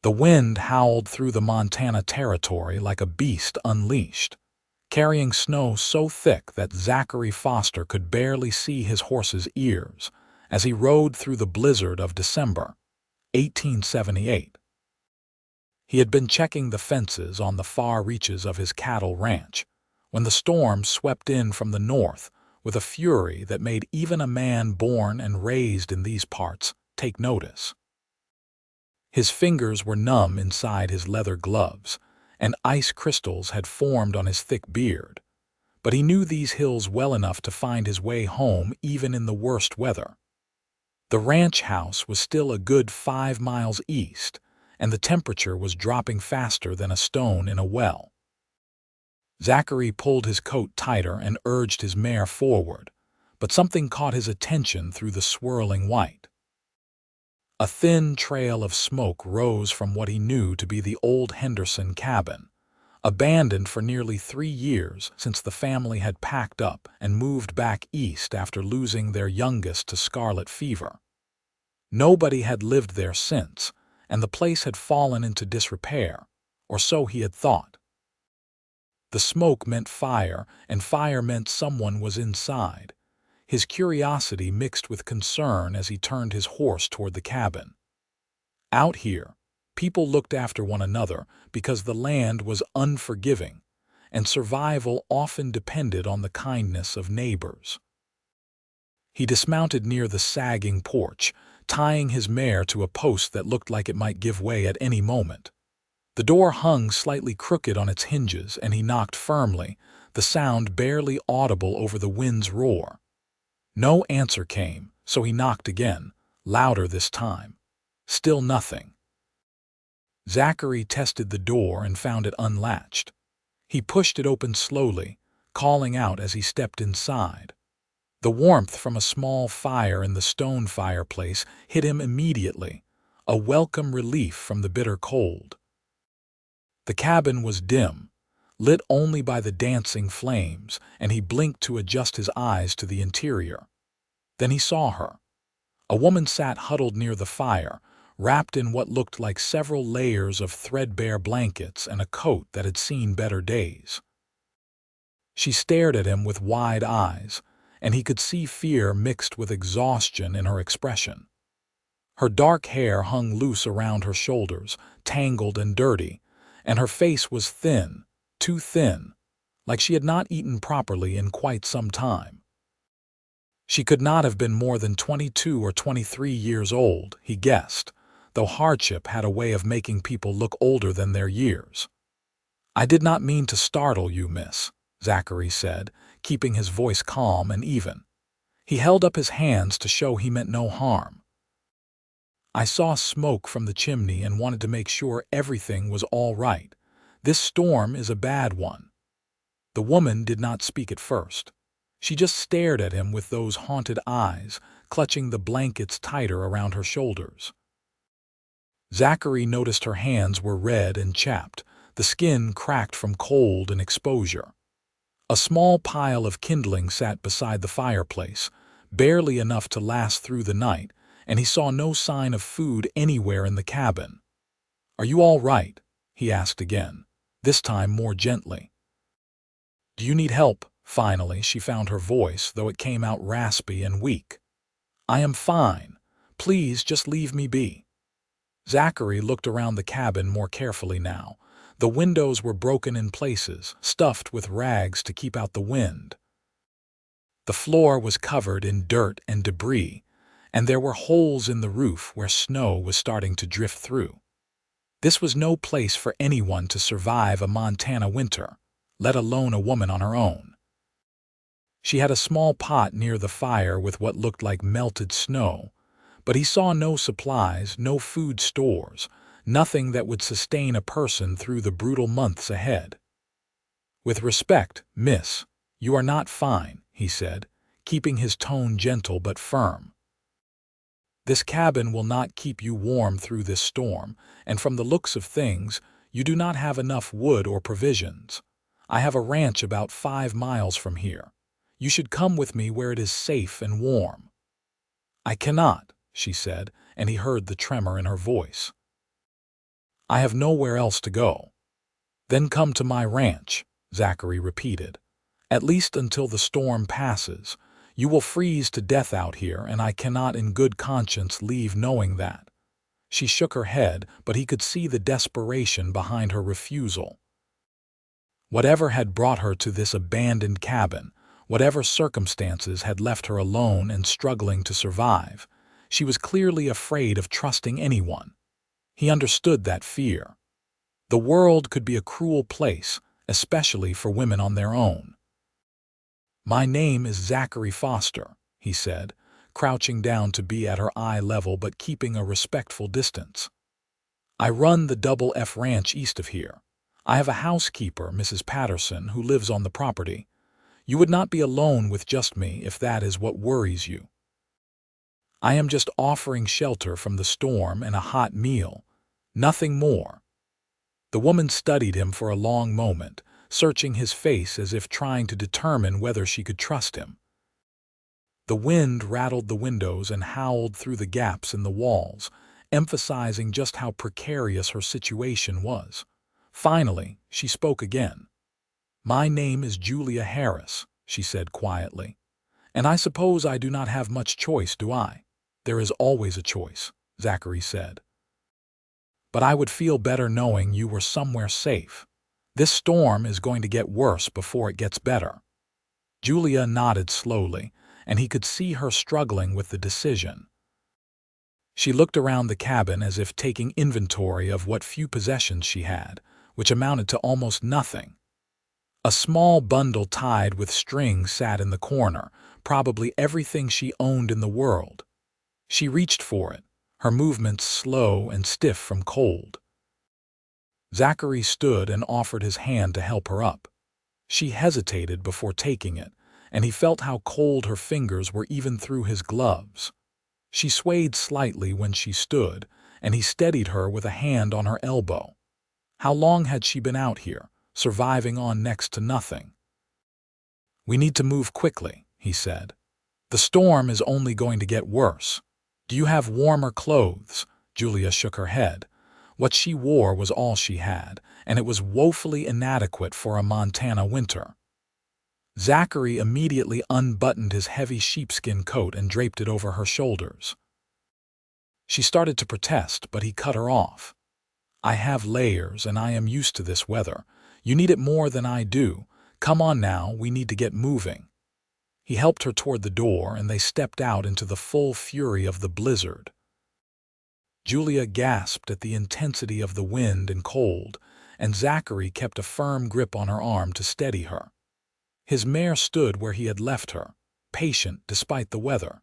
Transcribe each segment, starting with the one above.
The wind howled through the Montana territory like a beast unleashed, carrying snow so thick that Zachary Foster could barely see his horse's ears as he rode through the blizzard of December 1878. He had been checking the fences on the far reaches of his cattle ranch when the storm swept in from the north with a fury that made even a man born and raised in these parts take notice. His fingers were numb inside his leather gloves, and ice crystals had formed on his thick beard, but he knew these hills well enough to find his way home even in the worst weather. The ranch house was still a good 5 miles east, and the temperature was dropping faster than a stone in a well. Zachary pulled his coat tighter and urged his mare forward, but something caught his attention through the swirling white. A thin trail of smoke rose from what he knew to be the old Henderson cabin, abandoned for nearly 3 years since the family had packed up and moved back east after losing their youngest to scarlet fever. Nobody had lived there since, and the place had fallen into disrepair, or so he had thought. The smoke meant fire, and fire meant someone was inside. His curiosity mixed with concern as he turned his horse toward the cabin. Out here, people looked after one another because the land was unforgiving, and survival often depended on the kindness of neighbors. He dismounted near the sagging porch, tying his mare to a post that looked like it might give way at any moment. The door hung slightly crooked on its hinges, and he knocked firmly, the sound barely audible over the wind's roar. No answer came, so he knocked again, louder this time. Still nothing. Zachary tested the door and found it unlatched. He pushed it open slowly, calling out as he stepped inside. The warmth from a small fire in the stone fireplace hit him immediately, a welcome relief from the bitter cold. The cabin was dim, lit only by the dancing flames, and he blinked to adjust his eyes to the interior. Then he saw her. A woman sat huddled near the fire, wrapped in what looked like several layers of threadbare blankets and a coat that had seen better days. She stared at him with wide eyes, and he could see fear mixed with exhaustion in her expression. Her dark hair hung loose around her shoulders, tangled and dirty, and her face was thin, too thin, like she had not eaten properly in quite some time. She could not have been more than 22 or 23 years old, he guessed, though hardship had a way of making people look older than their years. "I did not mean to startle you, miss," Zachary said, keeping his voice calm and even. He held up his hands to show he meant no harm. "I saw smoke from the chimney and wanted to make sure everything was all right. This storm is a bad one." The woman did not speak at first. She just stared at him with those haunted eyes, clutching the blankets tighter around her shoulders. Zachary noticed her hands were red and chapped, the skin cracked from cold and exposure. A small pile of kindling sat beside the fireplace, barely enough to last through the night, and he saw no sign of food anywhere in the cabin. "Are you all right?" he asked again, this time more gently. "Do you need help?" Finally, she found her voice, though it came out raspy and weak. "I am fine. Please just leave me be." Zachary looked around the cabin more carefully now. The windows were broken in places, stuffed with rags to keep out the wind. The floor was covered in dirt and debris, and there were holes in the roof where snow was starting to drift through. This was no place for anyone to survive a Montana winter, let alone a woman on her own. She had a small pot near the fire with what looked like melted snow, but he saw no supplies, no food stores, nothing that would sustain a person through the brutal months ahead. "With respect, miss, you are not fine," he said, keeping his tone gentle but firm. "This cabin will not keep you warm through this storm, and from the looks of things, you do not have enough wood or provisions. I have a ranch about 5 miles from here. You should come with me where it is safe and warm." "I cannot," she said, and he heard the tremor in her voice. I have nowhere else to go." "Then come to my ranch," Zachary repeated. "At least until the storm passes. You will freeze to death out here, and I cannot in good conscience leave knowing that." She shook her head, but he could see the desperation behind her refusal. Whatever had brought her to this abandoned cabin, whatever circumstances had left her alone and struggling to survive, she was clearly afraid of trusting anyone. He understood that fear. The world could be a cruel place, especially for women on their own. "My name is Zachary Foster," he said, crouching down to be at her eye level but keeping a respectful distance. "I run the Double F Ranch east of here. I have a housekeeper, Mrs. Patterson, who lives on the property. You would not be alone with just me if that is what worries you. I am just offering shelter from the storm and a hot meal. Nothing more." The woman studied him for a long moment, searching his face as if trying to determine whether she could trust him. The wind rattled the windows and howled through the gaps in the walls, emphasizing just how precarious her situation was. Finally, she spoke again. "My name is Julia Harris," she said quietly. "And I suppose I do not have much choice, do I?" "There is always a choice," Zachary said. "But I would feel better knowing you were somewhere safe. This storm is going to get worse before it gets better." Julia nodded slowly, and he could see her struggling with the decision. She looked around the cabin as if taking inventory of what few possessions she had, which amounted to almost nothing. A small bundle tied with string sat in the corner, probably everything she owned in the world. She reached for it, her movements slow and stiff from cold. Zachary stood and offered his hand to help her up. She hesitated before taking it, and he felt how cold her fingers were even through his gloves. She swayed slightly when she stood, and he steadied her with a hand on her elbow. How long had she been out here, surviving on next to nothing? "We need to move quickly," he said. "The storm is only going to get worse. Do you have warmer clothes?" Julia shook her head. What she wore was all she had, and it was woefully inadequate for a Montana winter. Zachary immediately unbuttoned his heavy sheepskin coat and draped it over her shoulders. She started to protest, but he cut her off. "I have layers, and I am used to this weather. You need it more than I do. Come on now, we need to get moving." He helped her toward the door, and they stepped out into the full fury of the blizzard. Julia gasped at the intensity of the wind and cold, and Zachary kept a firm grip on her arm to steady her. His mare stood where he had left her, patient despite the weather.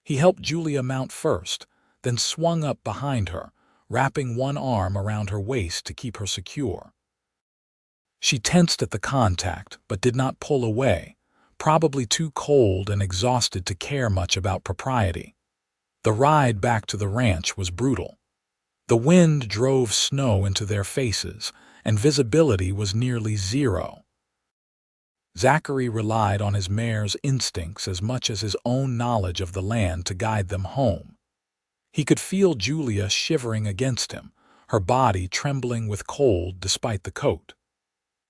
He helped Julia mount first, then swung up behind her, wrapping one arm around her waist to keep her secure. She tensed at the contact, but did not pull away, probably too cold and exhausted to care much about propriety. The ride back to the ranch was brutal. The wind drove snow into their faces, and visibility was nearly zero. Zachary relied on his mare's instincts as much as his own knowledge of the land to guide them home. He could feel Julia shivering against him, her body trembling with cold despite the coat.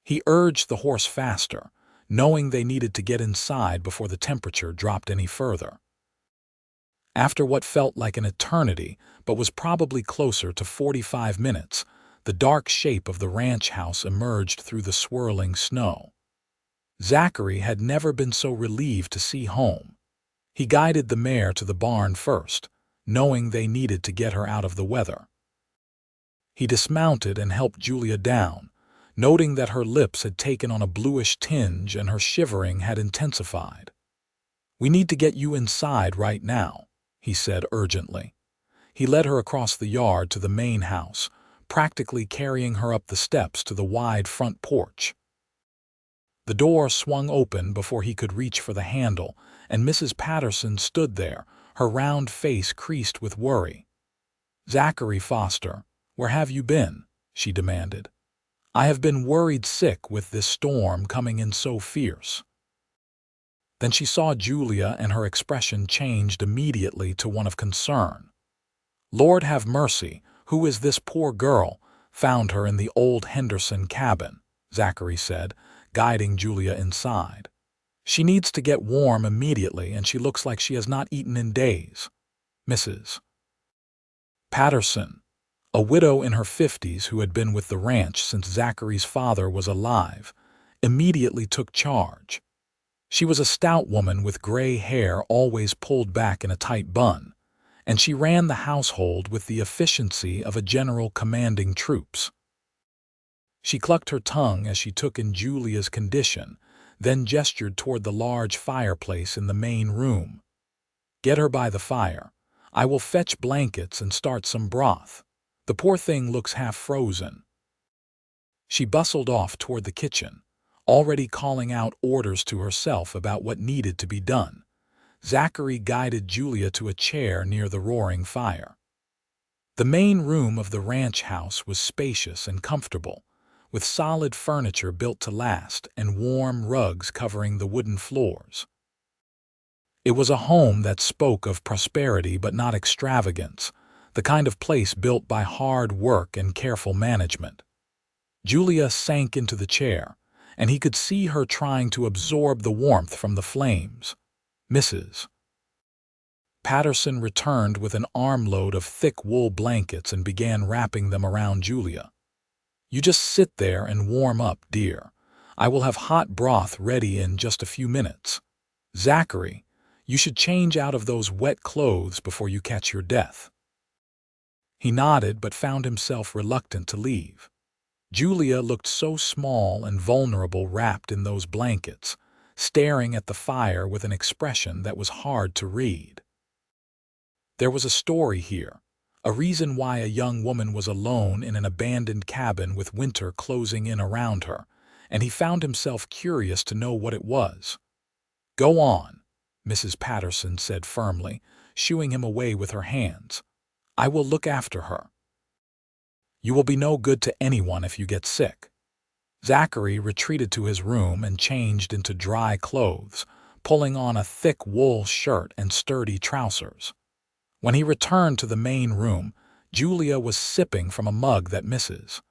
He urged the horse faster, knowing they needed to get inside before the temperature dropped any further. After what felt like an eternity, but was probably closer to 45 minutes, the dark shape of the ranch house emerged through the swirling snow. Zachary had never been so relieved to see home. He guided the mare to the barn first, knowing they needed to get her out of the weather. He dismounted and helped Julia down, noting that her lips had taken on a bluish tinge and her shivering had intensified. "We need to get you inside right now," he said urgently. He led her across the yard to the main house, practically carrying her up the steps to the wide front porch. The door swung open before he could reach for the handle, and Mrs. Patterson stood there, her round face creased with worry. "Zachary Foster, where have you been?" she demanded. "I have been worried sick with this storm coming in so fierce." Then she saw Julia, and her expression changed immediately to one of concern. "Lord have mercy, who is this poor girl?" Found her in the old Henderson cabin, Zachary said, guiding Julia inside. She needs to get warm immediately, and she looks like she has not eaten in days. Mrs. Patterson, a widow in her 50s who had been with the ranch since Zachary's father was alive, immediately took charge. She was a stout woman with gray hair always pulled back in a tight bun, and she ran the household with the efficiency of a general commanding troops. She clucked her tongue as she took in Julia's condition, then gestured toward the large fireplace in the main room. "Get her by the fire. I will fetch blankets and start some broth. The poor thing looks half frozen." She bustled off toward the kitchen, already calling out orders to herself about what needed to be done. Zachary guided Julia to a chair near the roaring fire. The main room of the ranch house was spacious and comfortable, with solid furniture built to last and warm rugs covering the wooden floors. It was a home that spoke of prosperity but not extravagance, the kind of place built by hard work and careful management. Julia sank into the chair, and he could see her trying to absorb the warmth from the flames. Mrs. Patterson returned with an armload of thick wool blankets and began wrapping them around Julia. "You just sit there and warm up, dear. I will have hot broth ready in just a few minutes. Zachary, you should change out of those wet clothes before you catch your death." He nodded but found himself reluctant to leave. Julia looked so small and vulnerable wrapped in those blankets, staring at the fire with an expression that was hard to read. There was a story here, a reason why a young woman was alone in an abandoned cabin with winter closing in around her, and he found himself curious to know what it was. "Go on," Mrs. Patterson said firmly, shooing him away with her hands. "I will look after her. You will be no good to anyone if you get sick." Zachary retreated to his room and changed into dry clothes, pulling on a thick wool shirt and sturdy trousers. When he returned to the main room, Julia was sipping from a mug that Mrs.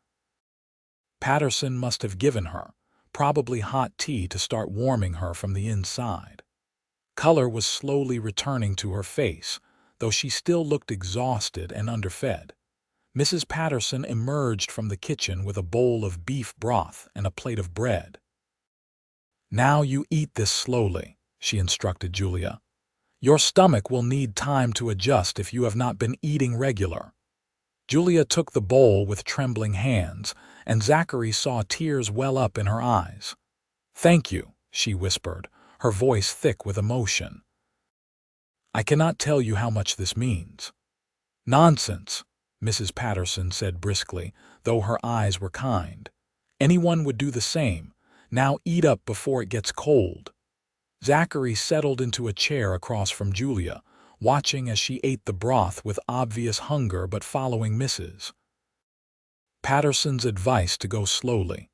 Patterson must have given her, probably hot tea to start warming her from the inside. Color was slowly returning to her face, though she still looked exhausted and underfed. Mrs. Patterson emerged from the kitchen with a bowl of beef broth and a plate of bread. "Now you eat this slowly," she instructed Julia. "Your stomach will need time to adjust if you have not been eating regular." Julia took the bowl with trembling hands, and Zachary saw tears well up in her eyes. "Thank you," she whispered, her voice thick with emotion. "I cannot tell you how much this means." "Nonsense," Mrs. Patterson said briskly, though her eyes were kind. "Anyone would do the same. Now eat up before it gets cold." Zachary settled into a chair across from Julia, watching as she ate the broth with obvious hunger but following Mrs. Patterson's advice to go slowly.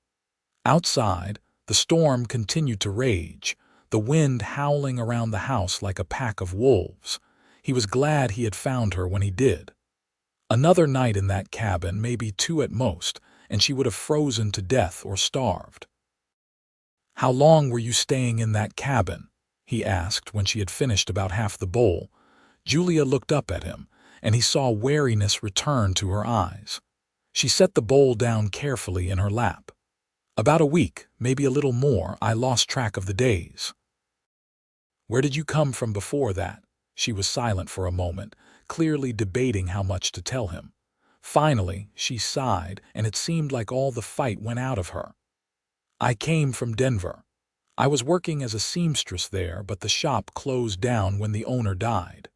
Outside, the storm continued to rage, the wind howling around the house like a pack of wolves. He was glad he had found her when he did. Another night in that cabin, maybe 2 at most, and she would have frozen to death or starved. "How long were you staying in that cabin?" he asked when she had finished about half the bowl. Julia looked up at him, and he saw wariness return to her eyes. She set the bowl down carefully in her lap. "About a week, maybe a little more. I lost track of the days." "Where did you come from before that?" She was silent for a moment, clearly debating how much to tell him. Finally, she sighed, and it seemed like all the fight went out of her. "I came from Denver. I was working as a seamstress there, but the shop closed down when the owner died.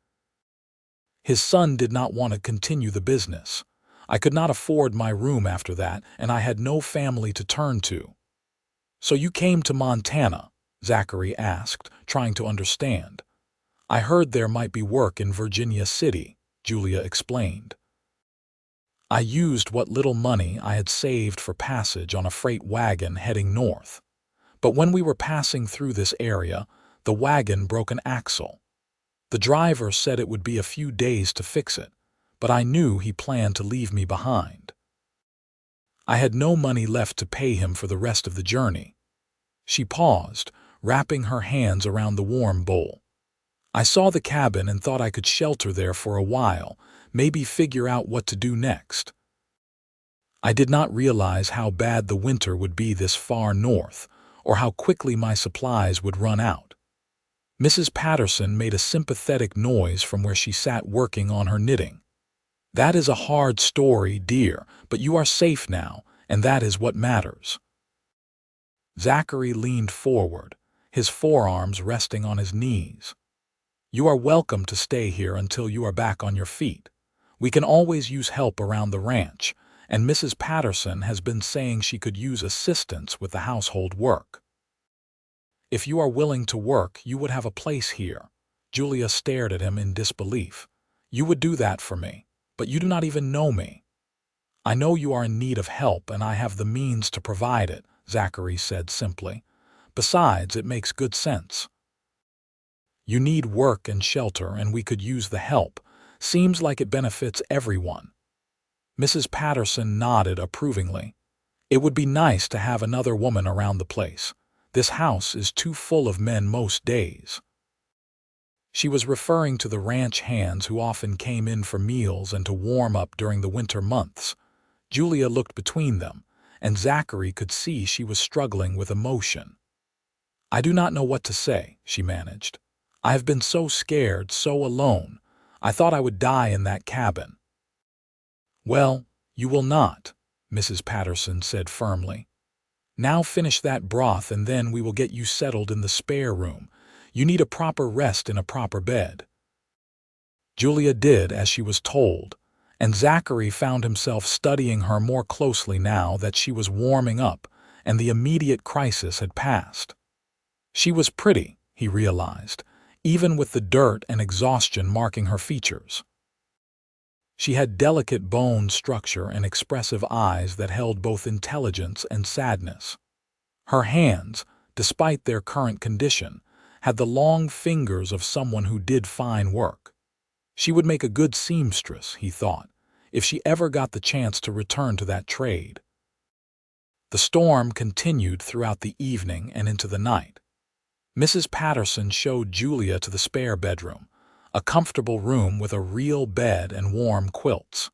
His son did not want to continue the business. I could not afford my room after that, and I had no family to turn to." "So you came to Montana?" Zachary asked, trying to understand. "I heard there might be work in Virginia City," Julia explained. "I used what little money I had saved for passage on a freight wagon heading north. But when we were passing through this area, the wagon broke an axle. The driver said it would be a few days to fix it, but I knew he planned to leave me behind. I had no money left to pay him for the rest of the journey. She paused, wrapping her hands around the warm bowl. I saw the cabin and thought I could shelter there for a while, maybe figure out what to do next. I did not realize how bad the winter would be this far north, or how quickly my supplies would run out. Mrs. Patterson made a sympathetic noise from where she sat working on her knitting. That is a hard story, dear, but you are safe now, and that is what matters. Zachary leaned forward, his forearms resting on his knees. You are welcome to stay here until you are back on your feet. We can always use help around the ranch, and Mrs. Patterson has been saying she could use assistance with the household work. If you are willing to work, you would have a place here. Julia stared at him in disbelief. You would do that for me, but you do not even know me. I know you are in need of help, and I have the means to provide it, Zachary said simply. Besides, it makes good sense. You need work and shelter, and we could use the help. Seems like it benefits everyone. Mrs. Patterson nodded approvingly. It would be nice to have another woman around the place. This house is too full of men most days. She was referring to the ranch hands who often came in for meals and to warm up during the winter months. Julia looked between them, and Zachary could see she was struggling with emotion. I do not know what to say, she managed. I have been so scared, so alone. I thought I would die in that cabin. Well, you will not, Mrs. Patterson said firmly. Now finish that broth and then we will get you settled in the spare room. You need a proper rest in a proper bed. Julia did as she was told, and Zachary found himself studying her more closely now that she was warming up and the immediate crisis had passed. She was pretty, he realized, even with the dirt and exhaustion marking her features. She had delicate bone structure and expressive eyes that held both intelligence and sadness. Her hands, despite their current condition, had the long fingers of someone who did fine work. She would make a good seamstress, he thought, if she ever got the chance to return to that trade. The storm continued throughout the evening and into the night. Mrs. Patterson showed Julia to the spare bedroom, a comfortable room with a real bed and warm quilts.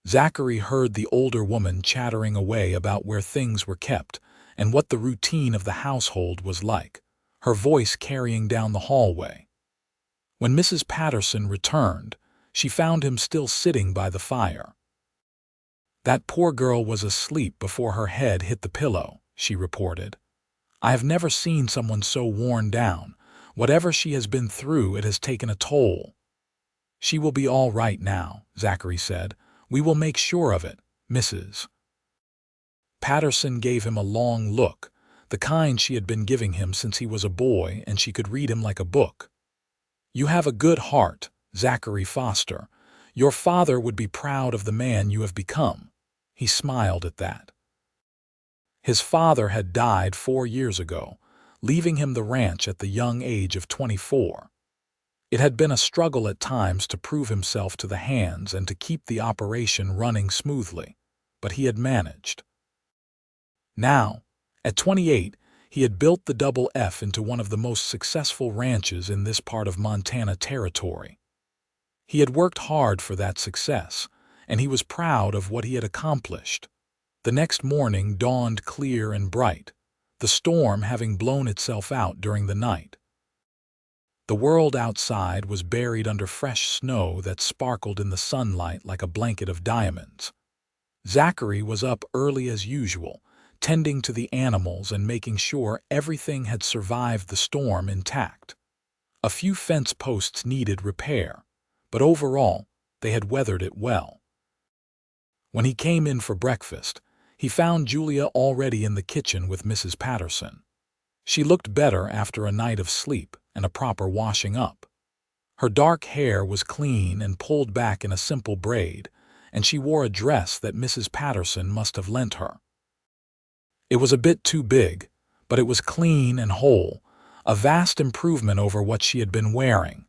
Zachary heard the older woman chattering away about where things were kept and what the routine of the household was like, her voice carrying down the hallway. When Mrs. Patterson returned, she found him still sitting by the fire. That poor girl was asleep before her head hit the pillow, she reported. I have never seen someone so worn down. Whatever she has been through, it has taken a toll. She will be all right now, Zachary said. We will make sure of it, Mrs. Patterson gave him a long look, the kind she had been giving him since he was a boy and she could read him like a book. You have a good heart, Zachary Foster. Your father would be proud of the man you have become. He smiled at that. His father had died 4 years ago, leaving him the ranch at the young age of 24. It had been a struggle at times to prove himself to the hands and to keep the operation running smoothly, but he had managed. Now, at 28, he had built the Double F into one of the most successful ranches in this part of Montana territory. He had worked hard for that success, and he was proud of what he had accomplished. The next morning dawned clear and bright, the storm having blown itself out during the night. The world outside was buried under fresh snow that sparkled in the sunlight like a blanket of diamonds. Zachary was up early as usual, tending to the animals and making sure everything had survived the storm intact. A few fence posts needed repair, but overall, they had weathered it well. When he came in for breakfast, he found Julia already in the kitchen with Mrs. Patterson. She looked better after a night of sleep and a proper washing up. Her dark hair was clean and pulled back in a simple braid, and she wore a dress that Mrs. Patterson must have lent her. It was a bit too big, but it was clean and whole, a vast improvement over what she had been wearing.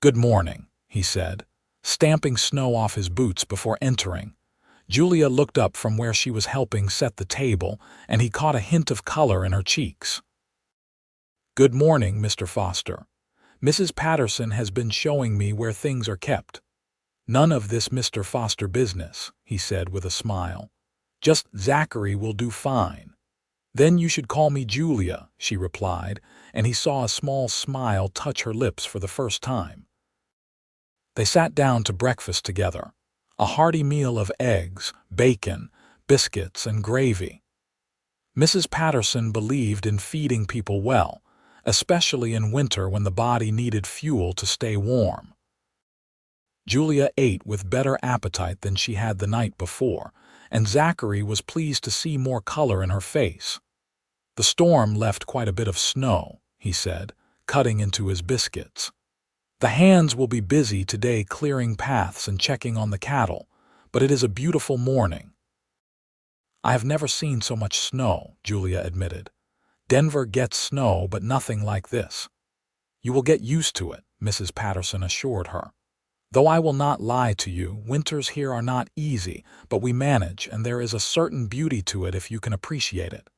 "Good morning," he said, stamping snow off his boots before entering. Julia looked up from where she was helping set the table, and he caught a hint of color in her cheeks. "Good morning, Mr. Foster. Mrs. Patterson has been showing me where things are kept." "None of this Mr. Foster business," he said with a smile. "Just Zachary will do fine." "Then you should call me Julia," she replied, and he saw a small smile touch her lips for the first time. They sat down to breakfast together, a hearty meal of eggs, bacon, biscuits, and gravy. Mrs. Patterson believed in feeding people well, especially in winter when the body needed fuel to stay warm. Julia ate with better appetite than she had the night before, and Zachary was pleased to see more color in her face. "The storm left quite a bit of snow," he said, cutting into his biscuits. "The hands will be busy today clearing paths and checking on the cattle, but it is a beautiful morning." "I have never seen so much snow," Julia admitted. "Denver gets snow, but nothing like this." "You will get used to it," Mrs. Patterson assured her. "Though I will not lie to you, winters here are not easy, but we manage, and there is a certain beauty to it if you can appreciate it."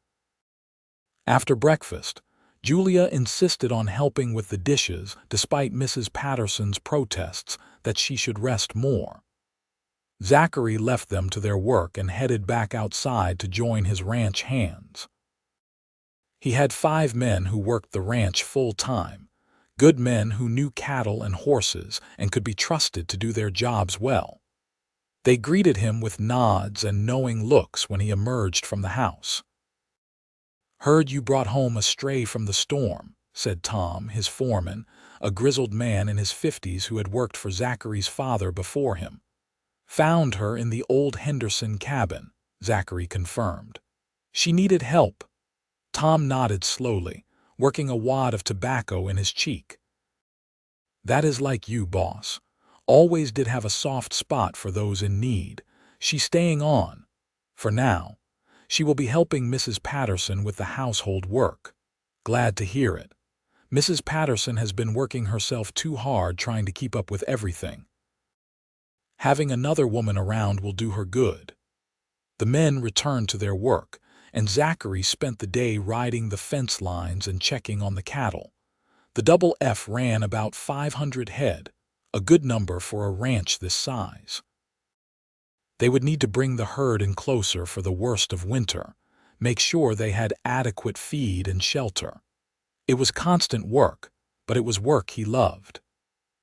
After breakfast, Julia insisted on helping with the dishes despite Mrs. Patterson's protests that she should rest more. Zachary left them to their work and headed back outside to join his ranch hands. He had 5 men who worked the ranch full-time, good men who knew cattle and horses and could be trusted to do their jobs well. They greeted him with nods and knowing looks when he emerged from the house. "Heard you brought home a stray from the storm," said Tom, his foreman, a grizzled man in his 50s who had worked for Zachary's father before him. "Found her in the old Henderson cabin," Zachary confirmed. "She needed help." Tom nodded slowly, working a wad of tobacco in his cheek. "That is like you, boss. Always did have a soft spot for those in need. She's staying on. For now. She will be helping Mrs. Patterson with the household work." "Glad to hear it. Mrs. Patterson has been working herself too hard trying to keep up with everything. Having another woman around will do her good." The men returned to their work, and Zachary spent the day riding the fence lines and checking on the cattle. The Double F ran about 500 head, a good number for a ranch this size. They would need to bring the herd in closer for the worst of winter, make sure they had adequate feed and shelter. It was constant work, but it was work he loved.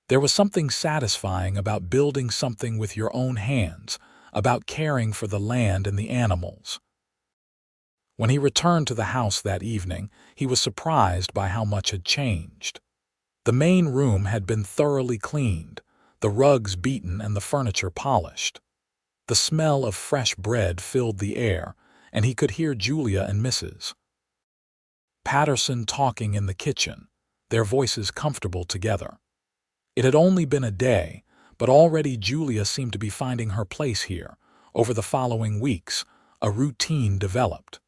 There was something satisfying about building something with your own hands, about caring for the land and the animals. When he returned to the house that evening, he was surprised by how much had changed. The main room had been thoroughly cleaned, the rugs beaten and the furniture polished. The smell of fresh bread filled the air, and he could hear Julia and Mrs. Patterson talking in the kitchen, their voices comfortable together. It had only been a day, but already Julia seemed to be finding her place here. Over the following weeks, a routine developed.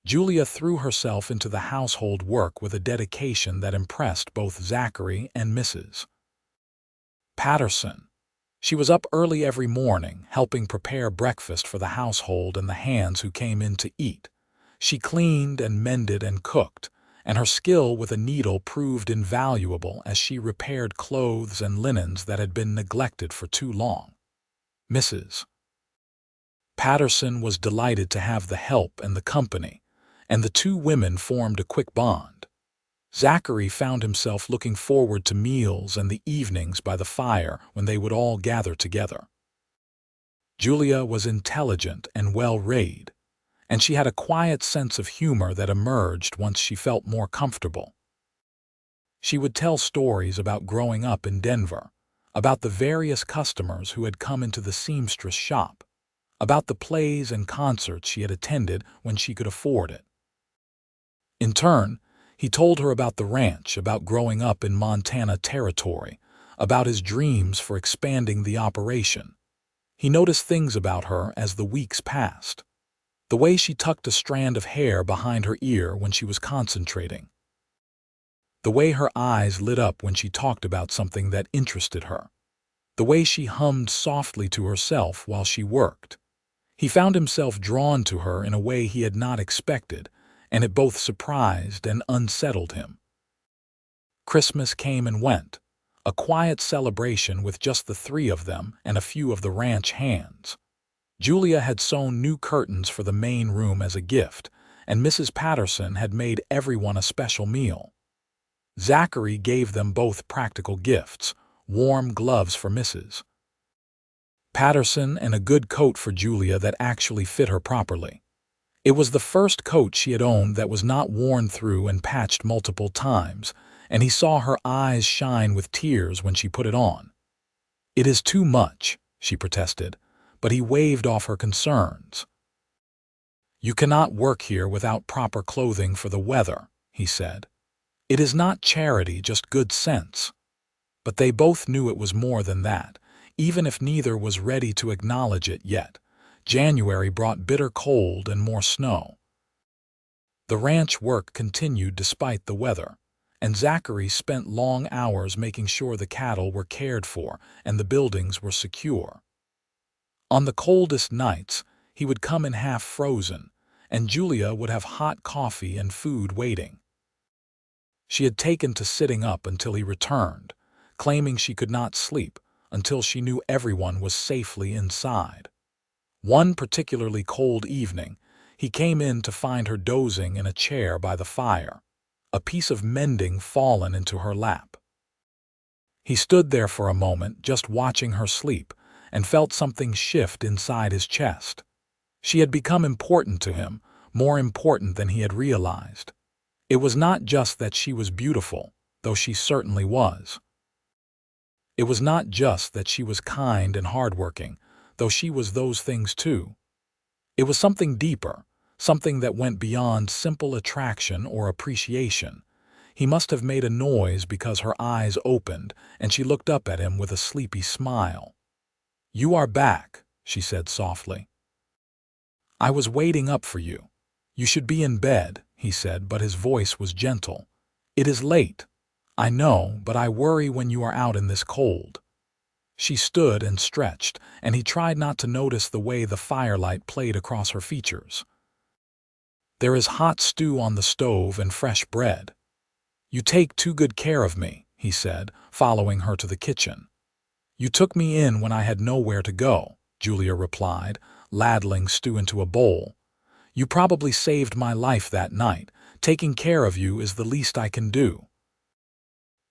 Julia threw herself into the household work with a dedication that impressed both Zachary and Mrs. Patterson. She was up early every morning, helping prepare breakfast for the household and the hands who came in to eat. She cleaned and mended and cooked, and her skill with a needle proved invaluable as she repaired clothes and linens that had been neglected for too long. Mrs. Patterson was delighted to have the help and the company, and the 2 women formed a quick bond. Zachary found himself looking forward to meals and the evenings by the fire when they would all gather together. Julia was intelligent and well-read, and she had a quiet sense of humor that emerged once she felt more comfortable. She would tell stories about growing up in Denver, about the various customers who had come into the seamstress shop, about the plays and concerts she had attended when she could afford it. In turn, he told her about the ranch, about growing up in Montana territory, about his dreams for expanding the operation. He noticed things about her as the weeks passed. The way she tucked a strand of hair behind her ear when she was concentrating. The way her eyes lit up when she talked about something that interested her. The way she hummed softly to herself while she worked. He found himself drawn to her in a way he had not expected, and it both surprised and unsettled him. Christmas came and went, a quiet celebration with just the three of them and a few of the ranch hands. Julia had sewn new curtains for the main room as a gift, and Mrs. Patterson had made everyone a special meal. Zachary gave them both practical gifts, warm gloves for Mrs. Patterson and a good coat for Julia that actually fit her properly. It was the first coat she had owned that was not worn through and patched multiple times, and he saw her eyes shine with tears when she put it on. "It is too much," she protested, but he waved off her concerns. "You cannot work here without proper clothing for the weather," he said. "It is not charity, just good sense." But they both knew it was more than that, even if neither was ready to acknowledge it yet. January brought bitter cold and more snow. The ranch work continued despite the weather, and Zachary spent long hours making sure the cattle were cared for and the buildings were secure. On the coldest nights, he would come in half frozen, and Julia would have hot coffee and food waiting. She had taken to sitting up until he returned, claiming she could not sleep until she knew everyone was safely inside. One particularly cold evening, he came in to find her dozing in a chair by the fire, a piece of mending fallen into her lap. He stood there for a moment just watching her sleep and felt something shift inside his chest. She had become important to him, more important than he had realized. It was not just that she was beautiful, though she certainly was. It was not just that she was kind and hardworking, though she was those things too. It was something deeper, something that went beyond simple attraction or appreciation. He must have made a noise because her eyes opened and she looked up at him with a sleepy smile. "You are back," she said softly. "I was waiting up for you. You should be in bed," he said, but his voice was gentle. "It is late. I know, but I worry when you are out in this cold." She stood and stretched, and he tried not to notice the way the firelight played across her features. "There is hot stew on the stove and fresh bread." "You take too good care of me," he said, following her to the kitchen. "You took me in when I had nowhere to go," Julia replied, ladling stew into a bowl. "You probably saved my life that night. Taking care of you is the least I can do."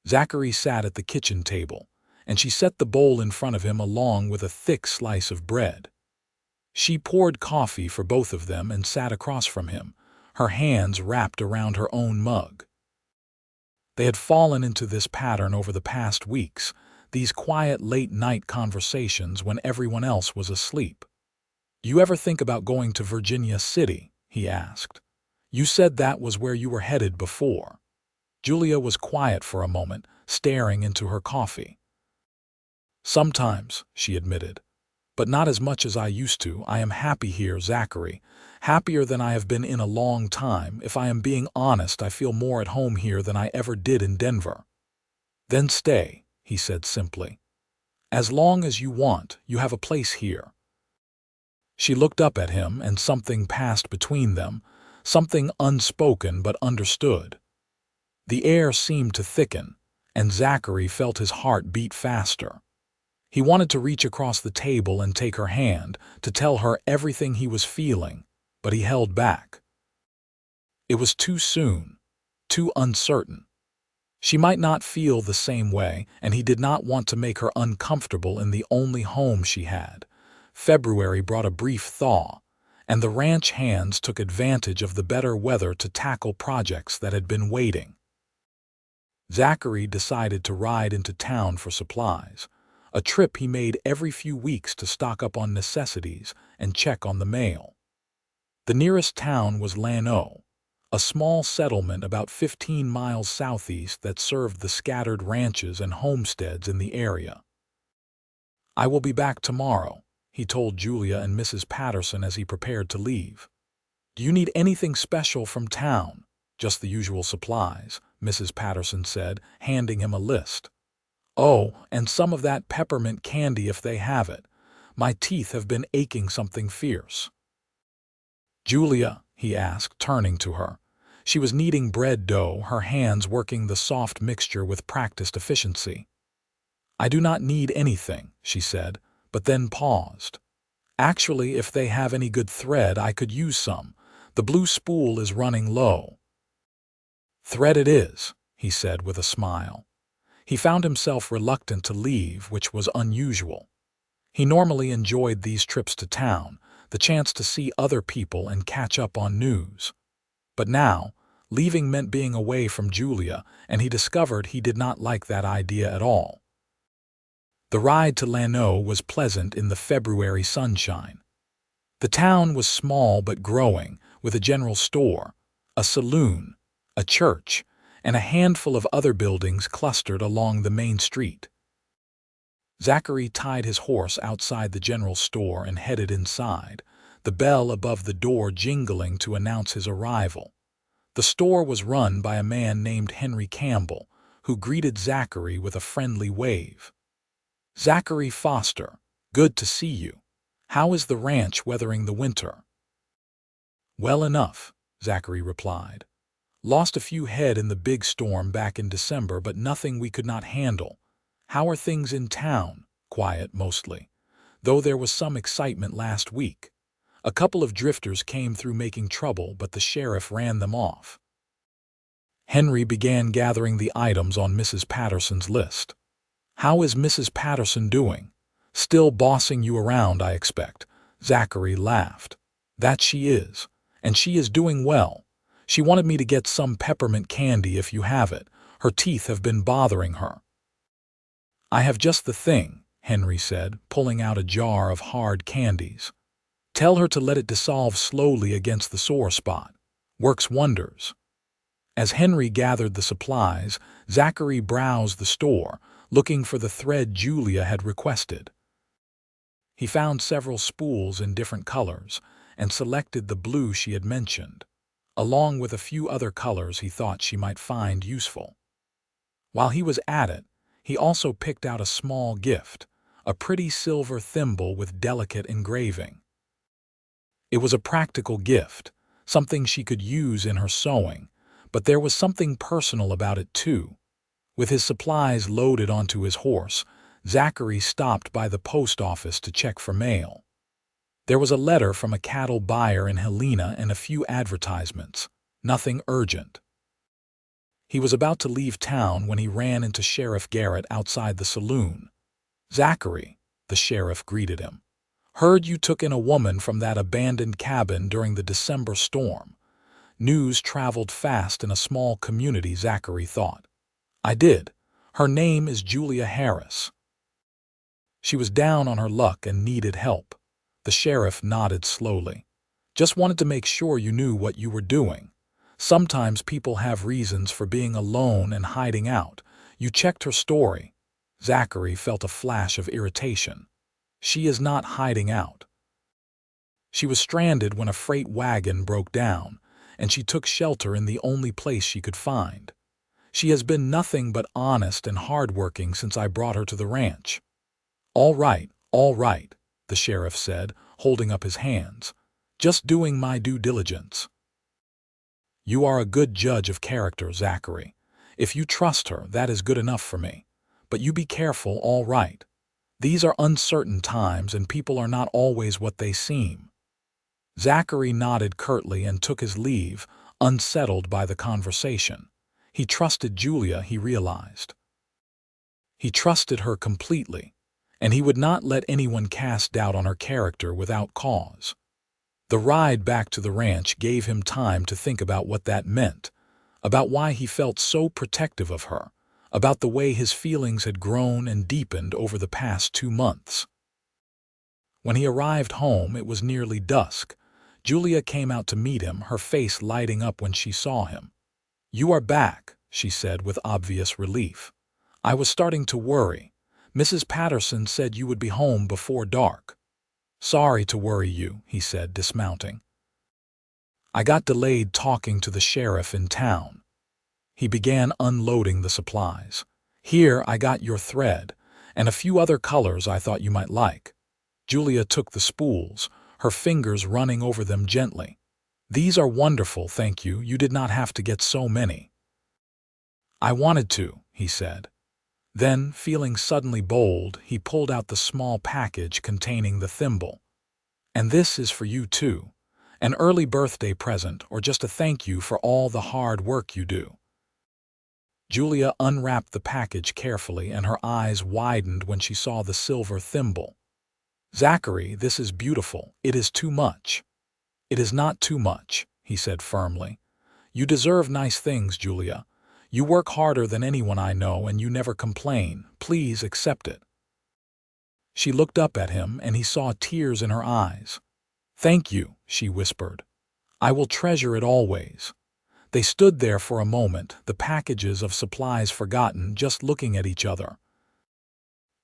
Zachary sat at the kitchen table, and she set the bowl in front of him along with a thick slice of bread. She poured coffee for both of them and sat across from him, her hands wrapped around her own mug. They had fallen into this pattern over the past weeks, these quiet late-night conversations when everyone else was asleep. "Do you ever think about going to Virginia City?" he asked. "You said that was where you were headed before." Julia was quiet for a moment, staring into her coffee. "Sometimes," she admitted, "but not as much as I used to. I am happy here, Zachary, happier than I have been in a long time. If I am being honest, I feel more at home here than I ever did in Denver." "Then stay," he said simply. "As long as you want, you have a place here." She looked up at him, and something passed between them, something unspoken but understood. The air seemed to thicken, and Zachary felt his heart beat faster. He wanted to reach across the table and take her hand, to tell her everything he was feeling, but he held back. It was too soon, too uncertain. She might not feel the same way, and he did not want to make her uncomfortable in the only home she had. February brought a brief thaw, and the ranch hands took advantage of the better weather to tackle projects that had been waiting. Zachary decided to ride into town for supplies, a trip he made every few weeks to stock up on necessities and check on the mail. The nearest town was Llano, a small settlement about 15 miles southeast that served the scattered ranches and homesteads in the area. "I will be back tomorrow," he told Julia and Mrs. Patterson as he prepared to leave. "Do you need anything special from town?" "Just the usual supplies," Mrs. Patterson said, handing him a list. "Oh, and some of that peppermint candy if they have it. My teeth have been aching something fierce." "Julia," he asked, turning to her. She was kneading bread dough, her hands working the soft mixture with practiced efficiency. "I do not need anything," she said, but then paused. "Actually, if they have any good thread, I could use some. The blue spool is running low." "Thread it is," he said with a smile. He found himself reluctant to leave, which was unusual. He normally enjoyed these trips to town, the chance to see other people and catch up on news. But now, leaving meant being away from Julia, and he discovered he did not like that idea at all. The ride to Lano was pleasant in the February sunshine. The town was small but growing, with a general store, a saloon, a church, and a handful of other buildings clustered along the main street. Zachary tied his horse outside the general store and headed inside, the bell above the door jingling to announce his arrival. The store was run by a man named Henry Campbell, who greeted Zachary with a friendly wave. "Zachary Foster, good to see you. How is the ranch weathering the winter?" "Well enough," Zachary replied. "Lost a few head in the big storm back in December, but nothing we could not handle. How are things in town?" "Quiet, mostly. Though there was some excitement last week. A couple of drifters came through making trouble, but the sheriff ran them off." Henry began gathering the items on Mrs. Patterson's list. "How is Mrs. Patterson doing? Still bossing you around, I expect." Zachary laughed. "That she is. And she is doing well. She wanted me to get some peppermint candy if you have it. Her teeth have been bothering her." "I have just the thing," Henry said, pulling out a jar of hard candies. "Tell her to let it dissolve slowly against the sore spot. Works wonders." As Henry gathered the supplies, Zachary browsed the store, looking for the thread Julia had requested. He found several spools in different colors and selected the blue she had mentioned, along with a few other colors he thought she might find useful. While he was at it, he also picked out a small gift, a pretty silver thimble with delicate engraving. It was a practical gift, something she could use in her sewing, but there was something personal about it too. With his supplies loaded onto his horse, Zachary stopped by the post office to check for mail. There was a letter from a cattle buyer in Helena and a few advertisements, nothing urgent. He was about to leave town when he ran into Sheriff Garrett outside the saloon. "Zachary," the sheriff greeted him. "Heard you took in a woman from that abandoned cabin during the December storm." News traveled fast in a small community, Zachary thought. "I did. Her name is Julia Harris. She was down on her luck and needed help." The sheriff nodded slowly. "Just wanted to make sure you knew what you were doing. Sometimes people have reasons for being alone and hiding out. You checked her story." Zachary felt a flash of irritation. "She is not hiding out. She was stranded when a freight wagon broke down, and she took shelter in the only place she could find. She has been nothing but honest and hardworking since I brought her to the ranch." All right," the sheriff said, holding up his hands. "Just doing my due diligence." "You are a good judge of character, Zachary. If you trust her, that is good enough for me. But you be careful, all right. These are uncertain times and people are not always what they seem." Zachary nodded curtly and took his leave, unsettled by the conversation. He trusted Julia, he realized. He trusted her completely, and he would not let anyone cast doubt on her character without cause. The ride back to the ranch gave him time to think about what that meant, about why he felt so protective of her, about the way his feelings had grown and deepened over the past 2 months. When he arrived home, it was nearly dusk. Julia came out to meet him, her face lighting up when she saw him. "You are back," she said with obvious relief. "I was starting to worry. Mrs. Patterson said you would be home before dark." "Sorry to worry you," he said, dismounting. "I got delayed talking to the sheriff in town." He began unloading the supplies. "Here, I got your thread, and a few other colors I thought you might like. Julia took the spools, her fingers running over them gently. "These are wonderful, thank you. You did not have to get so many." "I wanted to," he said. Then, feeling suddenly bold, he pulled out the small package containing the thimble. "And this is for you too. An early birthday present, or just a thank you for all the hard work you do." Julia unwrapped the package carefully, and her eyes widened when she saw the silver thimble. "Zachary, this is beautiful. It is too much." "It is not too much," he said firmly. "You deserve nice things, Julia. You work harder than anyone I know, and you never complain. Please accept it." She looked up at him, and he saw tears in her eyes. "Thank you," she whispered. "I will treasure it always." They stood there for a moment, the packages of supplies forgotten, just looking at each other.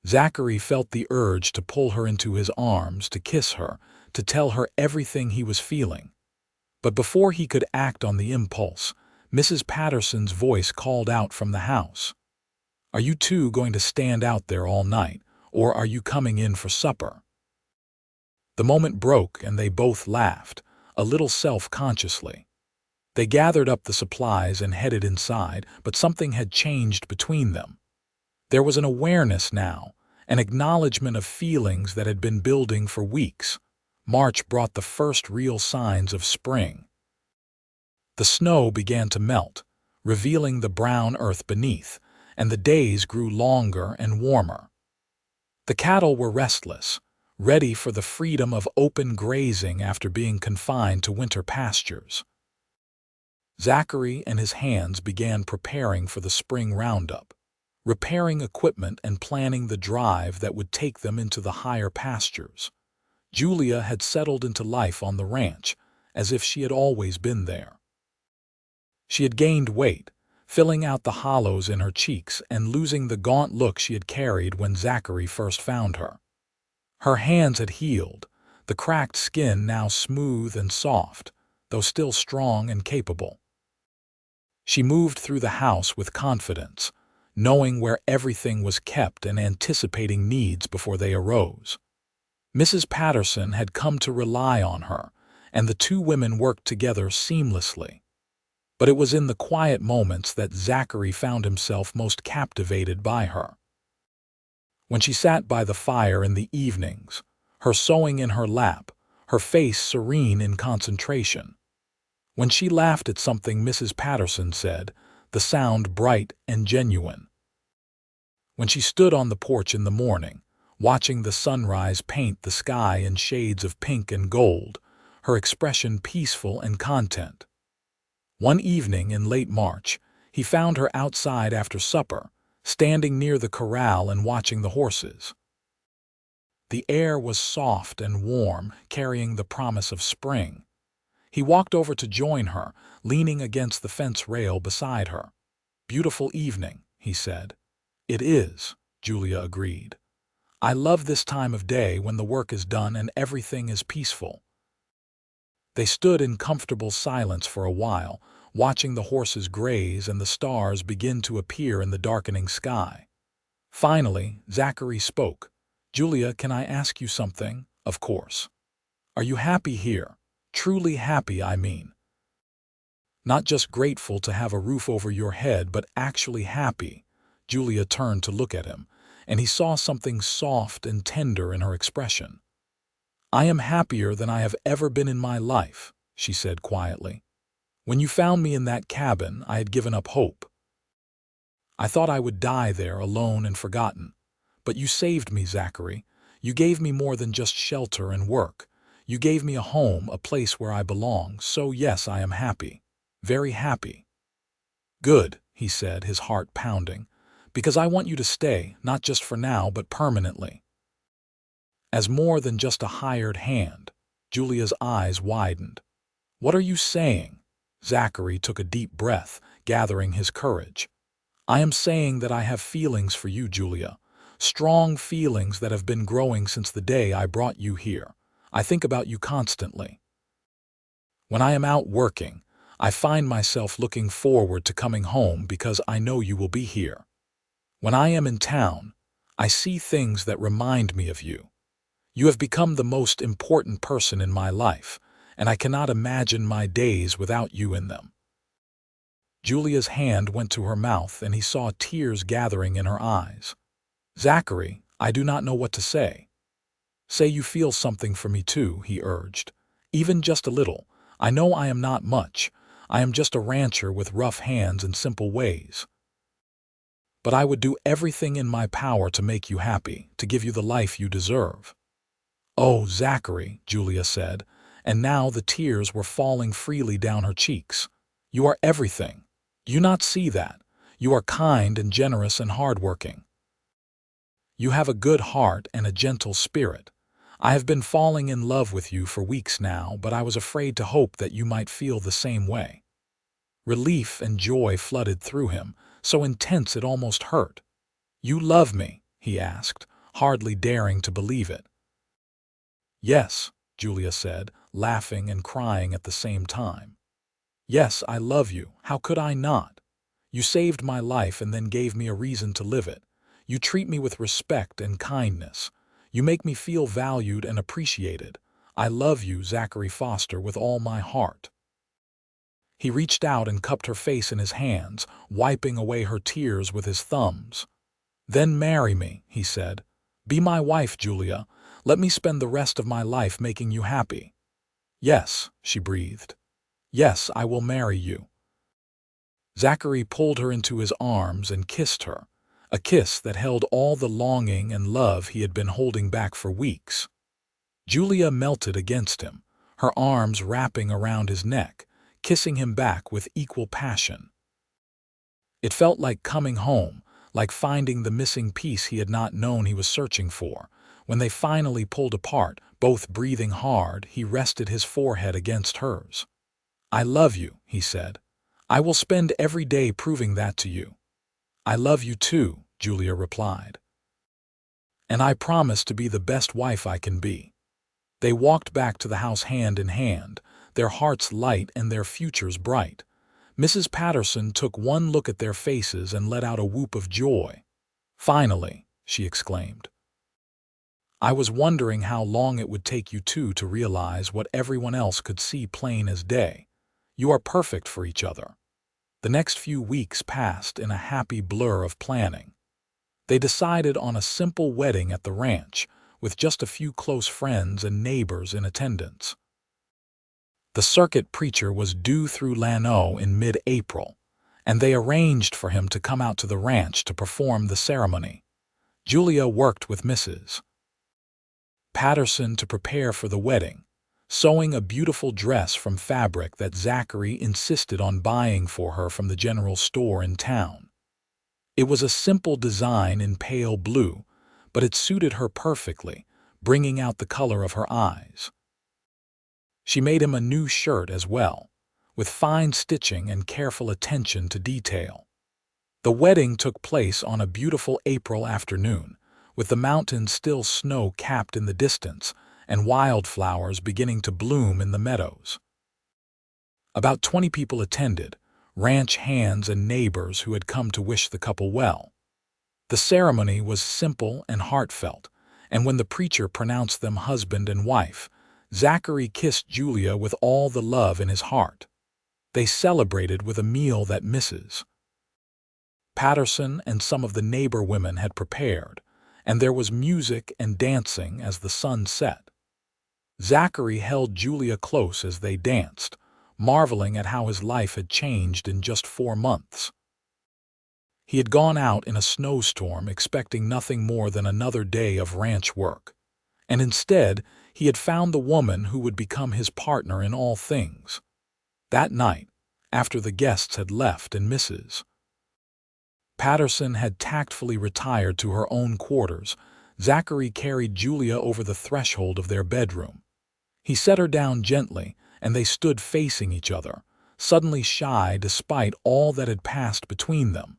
Zachary felt the urge to pull her into his arms, to kiss her, to tell her everything he was feeling. But before he could act on the impulse, Mrs. Patterson's voice called out from the house. "Are you two going to stand out there all night, or are you coming in for supper?" The moment broke, and they both laughed, a little self-consciously. They gathered up the supplies and headed inside, but something had changed between them. There was an awareness now, an acknowledgement of feelings that had been building for weeks. March brought the first real signs of spring. The snow began to melt, revealing the brown earth beneath, and the days grew longer and warmer. The cattle were restless, ready for the freedom of open grazing after being confined to winter pastures. Zachary and his hands began preparing for the spring roundup, repairing equipment and planning the drive that would take them into the higher pastures. Julia had settled into life on the ranch, as if she had always been there. She had gained weight, filling out the hollows in her cheeks and losing the gaunt look she had carried when Zachary first found her. Her hands had healed, the cracked skin now smooth and soft, though still strong and capable. She moved through the house with confidence, knowing where everything was kept and anticipating needs before they arose. Mrs. Patterson had come to rely on her, and the two women worked together seamlessly. But it was in the quiet moments that Zachary found himself most captivated by her. When she sat by the fire in the evenings, her sewing in her lap, her face serene in concentration. When she laughed at something Mrs. Patterson said, the sound bright and genuine. When she stood on the porch in the morning, watching the sunrise paint the sky in shades of pink and gold, her expression peaceful and content. One evening in late March, he found her outside after supper, standing near the corral and watching the horses. The air was soft and warm, carrying the promise of spring. He walked over to join her, leaning against the fence rail beside her. "Beautiful evening," he said. "It is," Julia agreed. "I love this time of day when the work is done and everything is peaceful." They stood in comfortable silence for a while, watching the horses graze and the stars begin to appear in the darkening sky. Finally, Zachary spoke. "Julia, can I ask you something?" "Of course." "Are you happy here? Truly happy, I mean. Not just grateful to have a roof over your head, but actually happy." Julia turned to look at him, and he saw something soft and tender in her expression. "I am happier than I have ever been in my life," she said quietly. "When you found me in that cabin, I had given up hope. I thought I would die there alone and forgotten. But you saved me, Zachary. You gave me more than just shelter and work. You gave me a home, a place where I belong, so yes, I am happy. Very happy." "Good," he said, his heart pounding, "because I want you to stay, not just for now, but permanently." As more than just a hired hand, Julia's eyes widened. "What are you saying?" Zachary took a deep breath, gathering his courage. "I am saying that I have feelings for you, Julia. Strong feelings that have been growing since the day I brought you here. I think about you constantly. When I am out working, I find myself looking forward to coming home because I know you will be here. When I am in town, I see things that remind me of you. You have become the most important person in my life, and I cannot imagine my days without you in them." Julia's hand went to her mouth, and he saw tears gathering in her eyes. "Zachary, I do not know what to say." "Say you feel something for me too," he urged. "Even just a little. I know I am not much. I am just a rancher with rough hands and simple ways. But I would do everything in my power to make you happy, to give you the life you deserve." "Oh, Zachary," Julia said, and now the tears were falling freely down her cheeks. "You are everything. You not see that. You are kind and generous and hardworking. You have a good heart and a gentle spirit. I have been falling in love with you for weeks now, but I was afraid to hope that you might feel the same way." Relief and joy flooded through him, so intense it almost hurt. "You love me?" he asked, hardly daring to believe it. "Yes," Julia said, laughing and crying at the same time. "Yes, I love you. How could I not? You saved my life and then gave me a reason to live it. You treat me with respect and kindness. You make me feel valued and appreciated. I love you, Zachary Foster, with all my heart." He reached out and cupped her face in his hands, wiping away her tears with his thumbs. "Then marry me," he said. "Be my wife, Julia. Let me spend the rest of my life making you happy." "Yes," she breathed. "Yes, I will marry you." Zachary pulled her into his arms and kissed her, a kiss that held all the longing and love he had been holding back for weeks. Julia melted against him, her arms wrapping around his neck, kissing him back with equal passion. It felt like coming home, like finding the missing piece he had not known he was searching for. When they finally pulled apart, both breathing hard, he rested his forehead against hers. "I love you," he said. "I will spend every day proving that to you." "I love you too," Julia replied. "And I promise to be the best wife I can be." They walked back to the house hand in hand, their hearts light and their futures bright. Mrs. Patterson took one look at their faces and let out a whoop of joy. "Finally," she exclaimed. "I was wondering how long it would take you two to realize what everyone else could see plain as day. You are perfect for each other." The next few weeks passed in a happy blur of planning. They decided on a simple wedding at the ranch, with just a few close friends and neighbors in attendance. The circuit preacher was due through Llano in mid-April, and they arranged for him to come out to the ranch to perform the ceremony. Julia worked with Mrs. Patterson to prepare for the wedding, sewing a beautiful dress from fabric that Zachary insisted on buying for her from the general store in town. It was a simple design in pale blue, but it suited her perfectly, bringing out the color of her eyes. She made him a new shirt as well, with fine stitching and careful attention to detail. The wedding took place on a beautiful April afternoon, with the mountains still snow-capped in the distance and wildflowers beginning to bloom in the meadows. About 20 people attended, ranch hands and neighbors who had come to wish the couple well. The ceremony was simple and heartfelt, and when the preacher pronounced them husband and wife, Zachary kissed Julia with all the love in his heart. They celebrated with a meal that Mrs. Patterson and some of the neighbor women had prepared, and there was music and dancing as the sun set. Zachary held Julia close as they danced, marveling at how his life had changed in just 4 months. He had gone out in a snowstorm expecting nothing more than another day of ranch work, and instead he had found the woman who would become his partner in all things. That night, after the guests had left and Mrs. Patterson had tactfully retired to her own quarters, Zachary carried Julia over the threshold of their bedroom. He set her down gently, and they stood facing each other, suddenly shy despite all that had passed between them.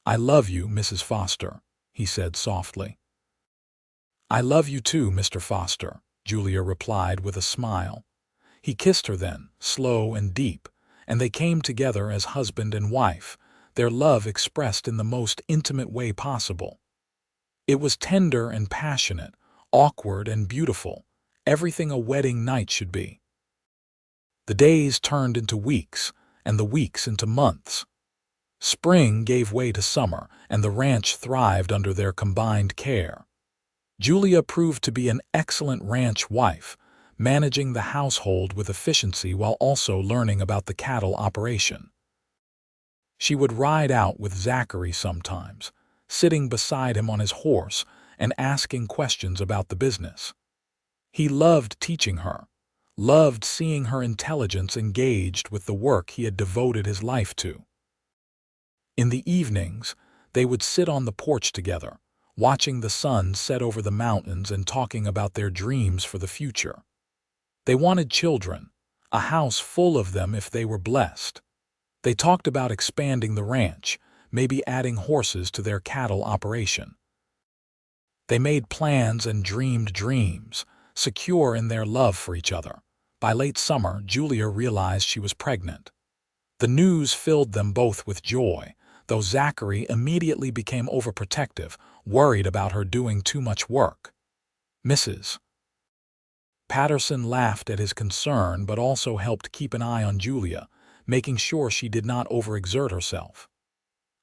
"I love you, Mrs. Foster," he said softly. "I love you too, Mr. Foster," Julia replied with a smile. He kissed her then, slow and deep, and they came together as husband and wife, their love expressed in the most intimate way possible. It was tender and passionate, awkward and beautiful, everything a wedding night should be. The days turned into weeks, and the weeks into months. Spring gave way to summer, and the ranch thrived under their combined care. Julia proved to be an excellent ranch wife, managing the household with efficiency while also learning about the cattle operation. She would ride out with Zachary sometimes, sitting beside him on his horse and asking questions about the business. He loved teaching her, loved seeing her intelligence engaged with the work he had devoted his life to. In the evenings, they would sit on the porch together, watching the sun set over the mountains and talking about their dreams for the future. They wanted children, a house full of them if they were blessed. They talked about expanding the ranch, maybe adding horses to their cattle operation. They made plans and dreamed dreams, secure in their love for each other. By late summer, Julia realized she was pregnant. The news filled them both with joy, though Zachary immediately became overprotective, worried about her doing too much work. Mrs. Patterson laughed at his concern but also helped keep an eye on Julia, making sure she did not overexert herself.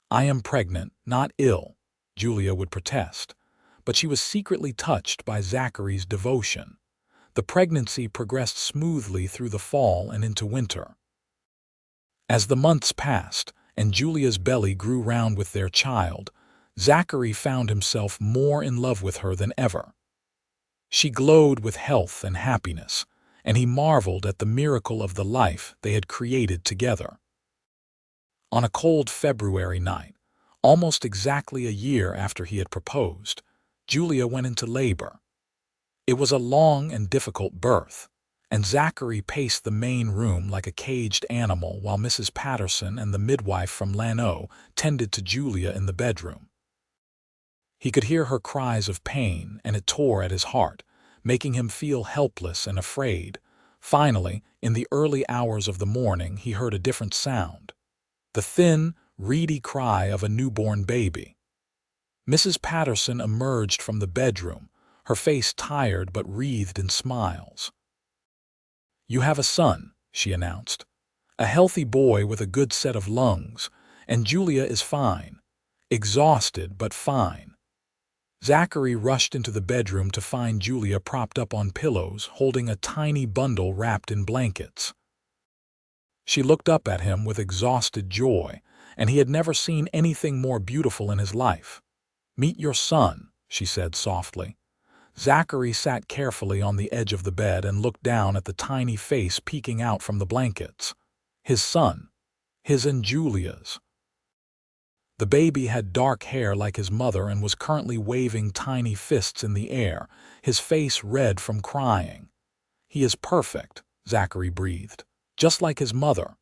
"I am pregnant, not ill," Julia would protest, but she was secretly touched by Zachary's devotion. The pregnancy progressed smoothly through the fall and into winter. As the months passed and Julia's belly grew round with their child, Zachary found himself more in love with her than ever. She glowed with health and happiness, and he marveled at the miracle of the life they had created together. On a cold February night, almost exactly a year after he had proposed, Julia went into labor. It was a long and difficult birth, and Zachary paced the main room like a caged animal while Mrs. Patterson and the midwife from Lano tended to Julia in the bedroom. He could hear her cries of pain, and it tore at his heart, making him feel helpless and afraid. Finally, in the early hours of the morning, he heard a different sound, the thin, reedy cry of a newborn baby. Mrs. Patterson emerged from the bedroom, her face tired but wreathed in smiles. "You have a son," she announced. "A healthy boy with a good set of lungs, and Julia is fine. Exhausted, but fine." Zachary rushed into the bedroom to find Julia propped up on pillows, holding a tiny bundle wrapped in blankets. She looked up at him with exhausted joy, and he had never seen anything more beautiful in his life. "Meet your son," she said softly. Zachary sat carefully on the edge of the bed and looked down at the tiny face peeking out from the blankets. His son. His and Julia's. The baby had dark hair like his mother and was currently waving tiny fists in the air, his face red from crying. "He is perfect," Zachary breathed, "just like his mother."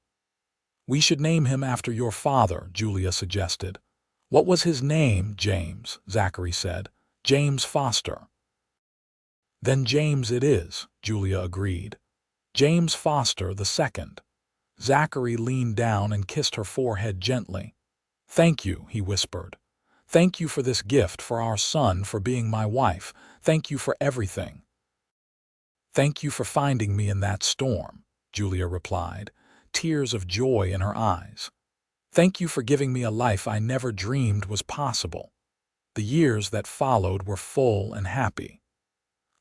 "We should name him after your father," Julia suggested. "What was his name?" "James," Zachary said. "James Foster." "Then James it is," Julia agreed. "James Foster the second." Zachary leaned down and kissed her forehead gently. "Thank you," he whispered. "Thank you for this gift, for our son, for being my wife. Thank you for everything." "Thank you for finding me in that storm," Julia replied, tears of joy in her eyes. "Thank you for giving me a life I never dreamed was possible." The years that followed were full and happy.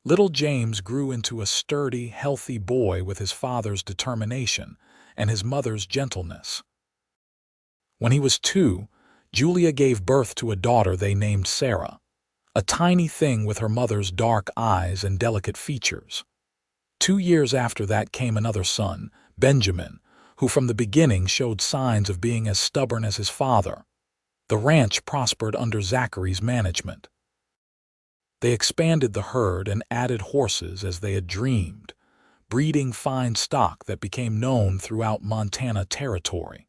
Little James grew into a sturdy, healthy boy with his father's determination and his mother's gentleness. When he was 2, Julia gave birth to a daughter they named Sarah, a tiny thing with her mother's dark eyes and delicate features. 2 years after that came another son, Benjamin, who from the beginning showed signs of being as stubborn as his father. The ranch prospered under Zachary's management. They expanded the herd and added horses as they had dreamed, breeding fine stock that became known throughout Montana territory.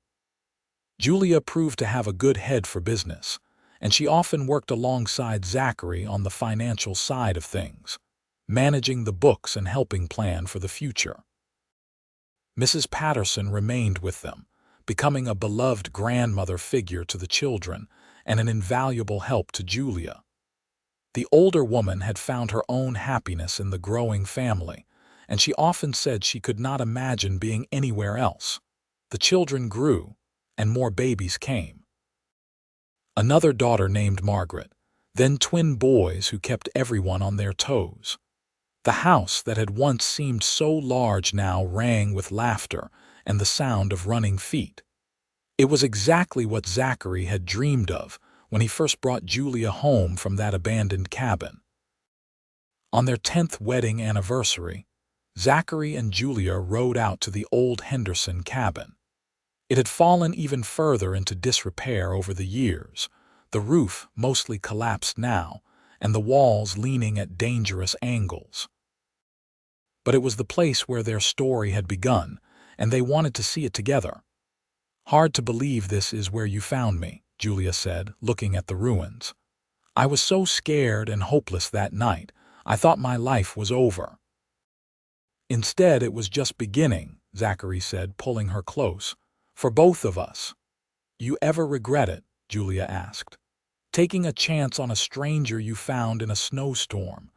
Julia proved to have a good head for business, and she often worked alongside Zachary on the financial side of things, managing the books and helping plan for the future. Mrs. Patterson remained with them, becoming a beloved grandmother figure to the children and an invaluable help to Julia. The older woman had found her own happiness in the growing family, and she often said she could not imagine being anywhere else. The children grew, and more babies came. Another daughter named Margaret, then twin boys who kept everyone on their toes. The house that had once seemed so large now rang with laughter and the sound of running feet. It was exactly what Zachary had dreamed of when he first brought Julia home from that abandoned cabin. On their 10th wedding anniversary, Zachary and Julia rode out to the old Henderson cabin. It had fallen even further into disrepair over the years, the roof mostly collapsed now, and the walls leaning at dangerous angles. But it was the place where their story had begun, and they wanted to see it together. "Hard to believe this is where you found me," Julia said, looking at the ruins. "I was so scared and hopeless that night, I thought my life was over." "Instead, it was just beginning," Zachary said, pulling her close. "For both of us." "You ever regret it?" Julia asked. "Taking a chance on a stranger you found in a snowstorm?"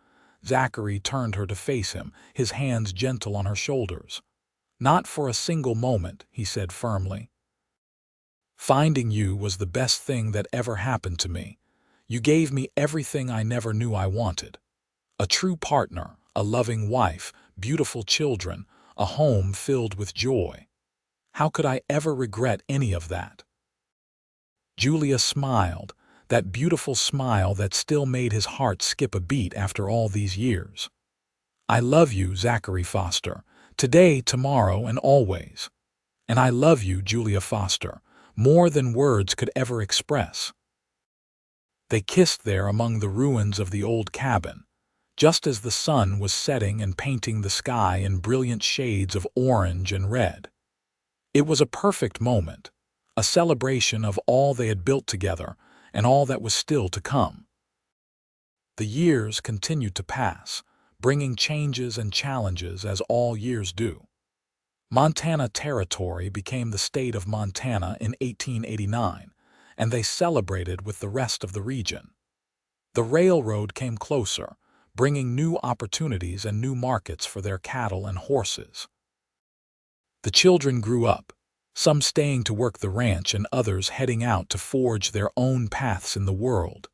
Zachary turned her to face him, his hands gentle on her shoulders. "Not for a single moment," he said firmly. "Finding you was the best thing that ever happened to me. You gave me everything I never knew I wanted. A true partner, a loving wife, beautiful children, a home filled with joy. How could I ever regret any of that?" Julia smiled, that beautiful smile that still made his heart skip a beat after all these years. "I love you, Zachary Foster, today, tomorrow, and always. And I love you, Julia Foster, more than words could ever express." They kissed there among the ruins of the old cabin, just as the sun was setting and painting the sky in brilliant shades of orange and red. It was a perfect moment, a celebration of all they had built together and all that was still to come. The years continued to pass, bringing changes and challenges as all years do. Montana Territory became the state of Montana in 1889, and they celebrated with the rest of the region. The railroad came closer, bringing new opportunities and new markets for their cattle and horses. The children grew up, some staying to work the ranch and others heading out to forge their own paths in the world.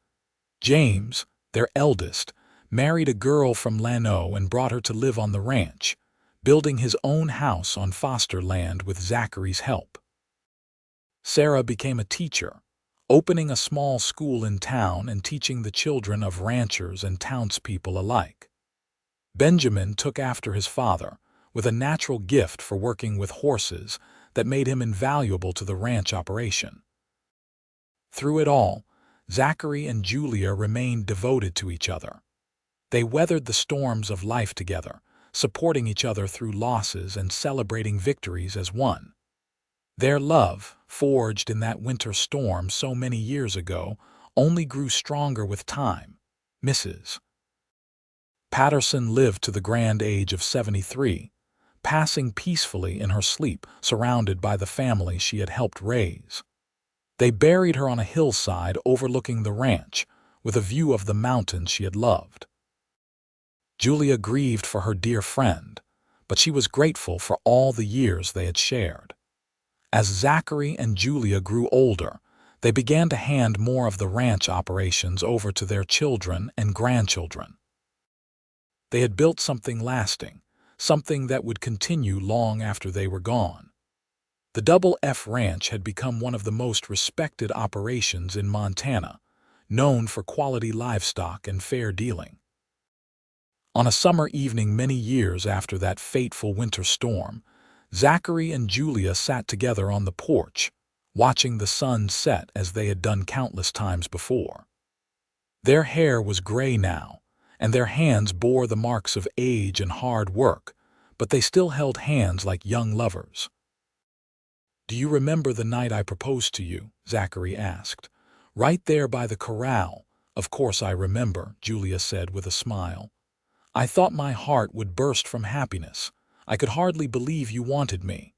James, their eldest, married a girl from Llano and brought her to live on the ranch, building his own house on Foster land with Zachary's help. Sarah became a teacher, opening a small school in town and teaching the children of ranchers and townspeople alike. Benjamin took after his father, with a natural gift for working with horses that made him invaluable to the ranch operation. Through it all, Zachary and Julia remained devoted to each other. They weathered the storms of life together, supporting each other through losses and celebrating victories as one. Their love, forged in that winter storm so many years ago, only grew stronger with time. Mrs. Patterson lived to the grand age of 73, passing peacefully in her sleep, surrounded by the family she had helped raise. They buried her on a hillside overlooking the ranch, with a view of the mountains she had loved. Julia grieved for her dear friend, but she was grateful for all the years they had shared. As Zachary and Julia grew older, they began to hand more of the ranch operations over to their children and grandchildren. They had built something lasting, something that would continue long after they were gone. The Double F Ranch had become one of the most respected operations in Montana, known for quality livestock and fair dealing. On a summer evening many years after that fateful winter storm, Zachary and Julia sat together on the porch, watching the sun set as they had done countless times before. Their hair was gray now, and their hands bore the marks of age and hard work, but they still held hands like young lovers. "Do you remember the night I proposed to you?" Zachary asked. "Right there by the corral." "Of course I remember," Julia said with a smile. "I thought my heart would burst from happiness. I could hardly believe you wanted me."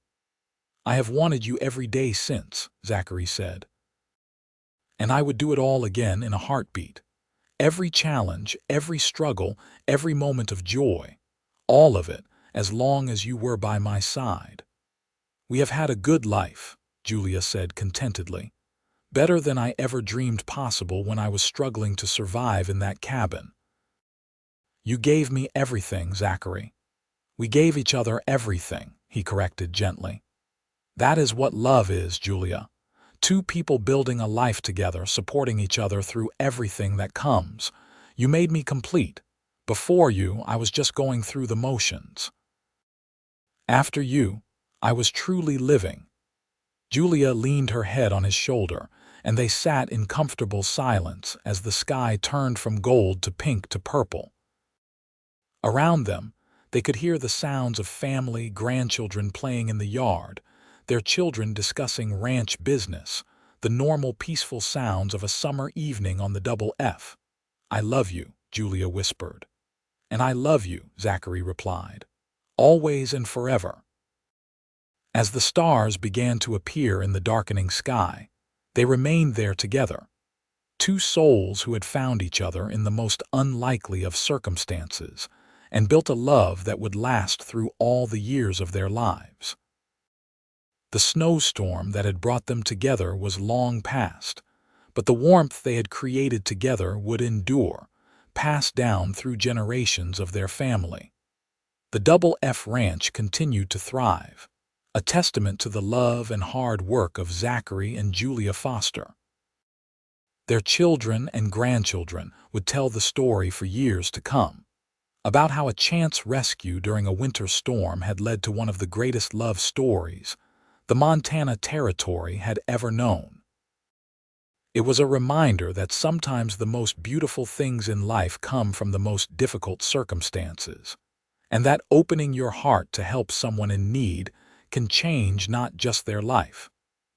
"I have wanted you every day since," Zachary said. "And I would do it all again in a heartbeat. Every challenge, every struggle, every moment of joy, all of it, as long as you were by my side. We have had a good life, Julia said contentedly. Better than I ever dreamed possible when I was struggling to survive in that cabin. You gave me everything, Zachary. We gave each other everything, he corrected gently. That is what love is, Julia. Two people building a life together, supporting each other through everything that comes. You made me complete. Before you, I was just going through the motions. After you, I was truly living. Julia leaned her head on his shoulder, and they sat in comfortable silence as the sky turned from gold to pink to purple. Around them, they could hear the sounds of family, grandchildren playing in the yard, their children discussing ranch business, the normal peaceful sounds of a summer evening on the Double F. I love you, Julia whispered. And I love you, Zachary replied. Always and forever. As the stars began to appear in the darkening sky, they remained there together. Two souls who had found each other in the most unlikely of circumstances and built a love that would last through all the years of their lives. The snowstorm that had brought them together was long past, but the warmth they had created together would endure, passed down through generations of their family. The Double F Ranch continued to thrive, a testament to the love and hard work of Zachary and Julia Foster. Their children and grandchildren would tell the story for years to come, about how a chance rescue during a winter storm had led to one of the greatest love stories the Montana Territory had ever known. It was a reminder that sometimes the most beautiful things in life come from the most difficult circumstances, and that opening your heart to help someone in need can change not just their life,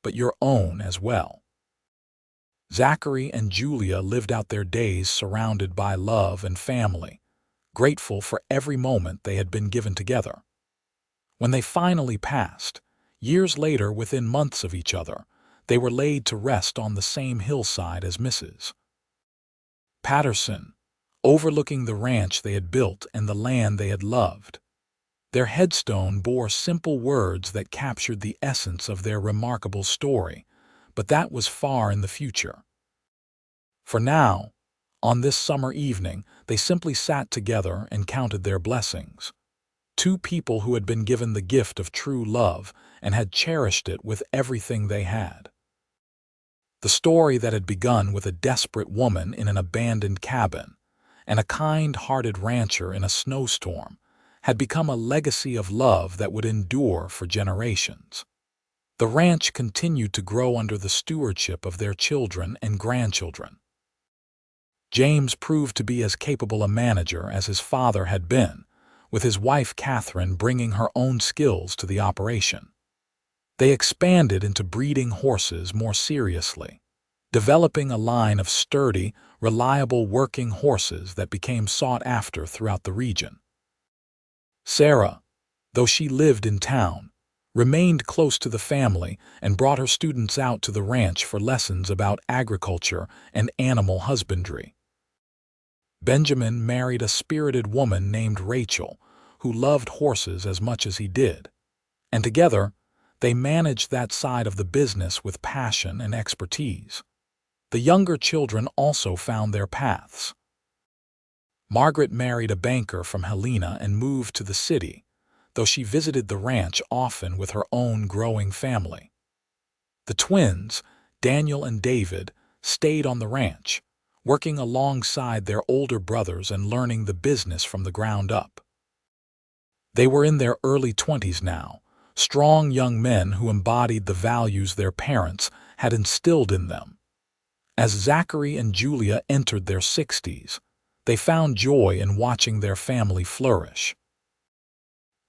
but your own as well. Zachary and Julia lived out their days surrounded by love and family, grateful for every moment they had been given together. When they finally passed, years later within months of each other, they were laid to rest on the same hillside as Mrs. Patterson, overlooking the ranch they had built and the land they had loved. Their headstone bore simple words that captured the essence of their remarkable story, but that was far in the future. For now, on this summer evening, they simply sat together and counted their blessings. Two people who had been given the gift of true love and had cherished it with everything they had. The story that had begun with a desperate woman in an abandoned cabin and a kind-hearted rancher in a snowstorm had become a legacy of love that would endure for generations. The ranch continued to grow under the stewardship of their children and grandchildren. James proved to be as capable a manager as his father had been, with his wife Catherine bringing her own skills to the operation. They expanded into breeding horses more seriously, developing a line of sturdy, reliable working horses that became sought after throughout the region. Sarah, though she lived in town, remained close to the family and brought her students out to the ranch for lessons about agriculture and animal husbandry. Benjamin married a spirited woman named Rachel, who loved horses as much as he did, and together they managed that side of the business with passion and expertise. The younger children also found their paths. Margaret married a banker from Helena and moved to the city, though she visited the ranch often with her own growing family. The twins, Daniel and David, stayed on the ranch, working alongside their older brothers and learning the business from the ground up. They were in their early 20s now, strong young men who embodied the values their parents had instilled in them. As Zachary and Julia entered their 60s, they found joy in watching their family flourish.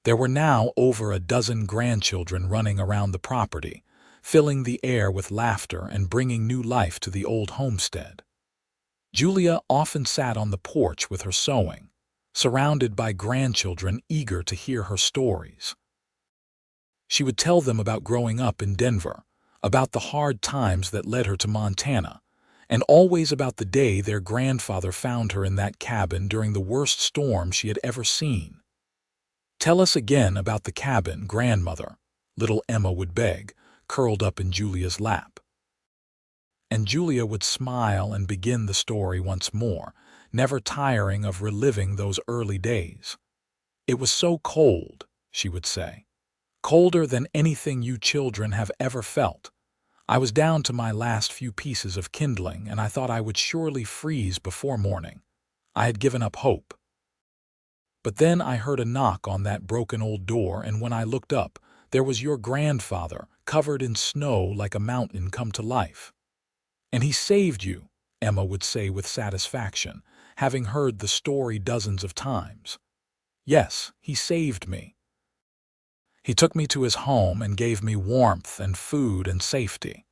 There were now over a dozen grandchildren running around the property, filling the air with laughter and bringing new life to the old homestead. Julia often sat on the porch with her sewing, surrounded by grandchildren eager to hear her stories. She would tell them about growing up in Denver, about the hard times that led her to Montana, and always about the day their grandfather found her in that cabin during the worst storm she had ever seen. "Tell us again about the cabin, grandmother," little Emma would beg, curled up in Julia's lap. And Julia would smile and begin the story once more, never tiring of reliving those early days. "It was so cold," she would say. "Colder than anything you children have ever felt. I was down to my last few pieces of kindling, and I thought I would surely freeze before morning. I had given up hope. But then I heard a knock on that broken old door, and when I looked up, there was your grandfather, covered in snow like a mountain come to life. And he saved you," Emma would say with satisfaction, having heard the story dozens of times. "Yes, he saved me. He took me to his home and gave me warmth and food and safety.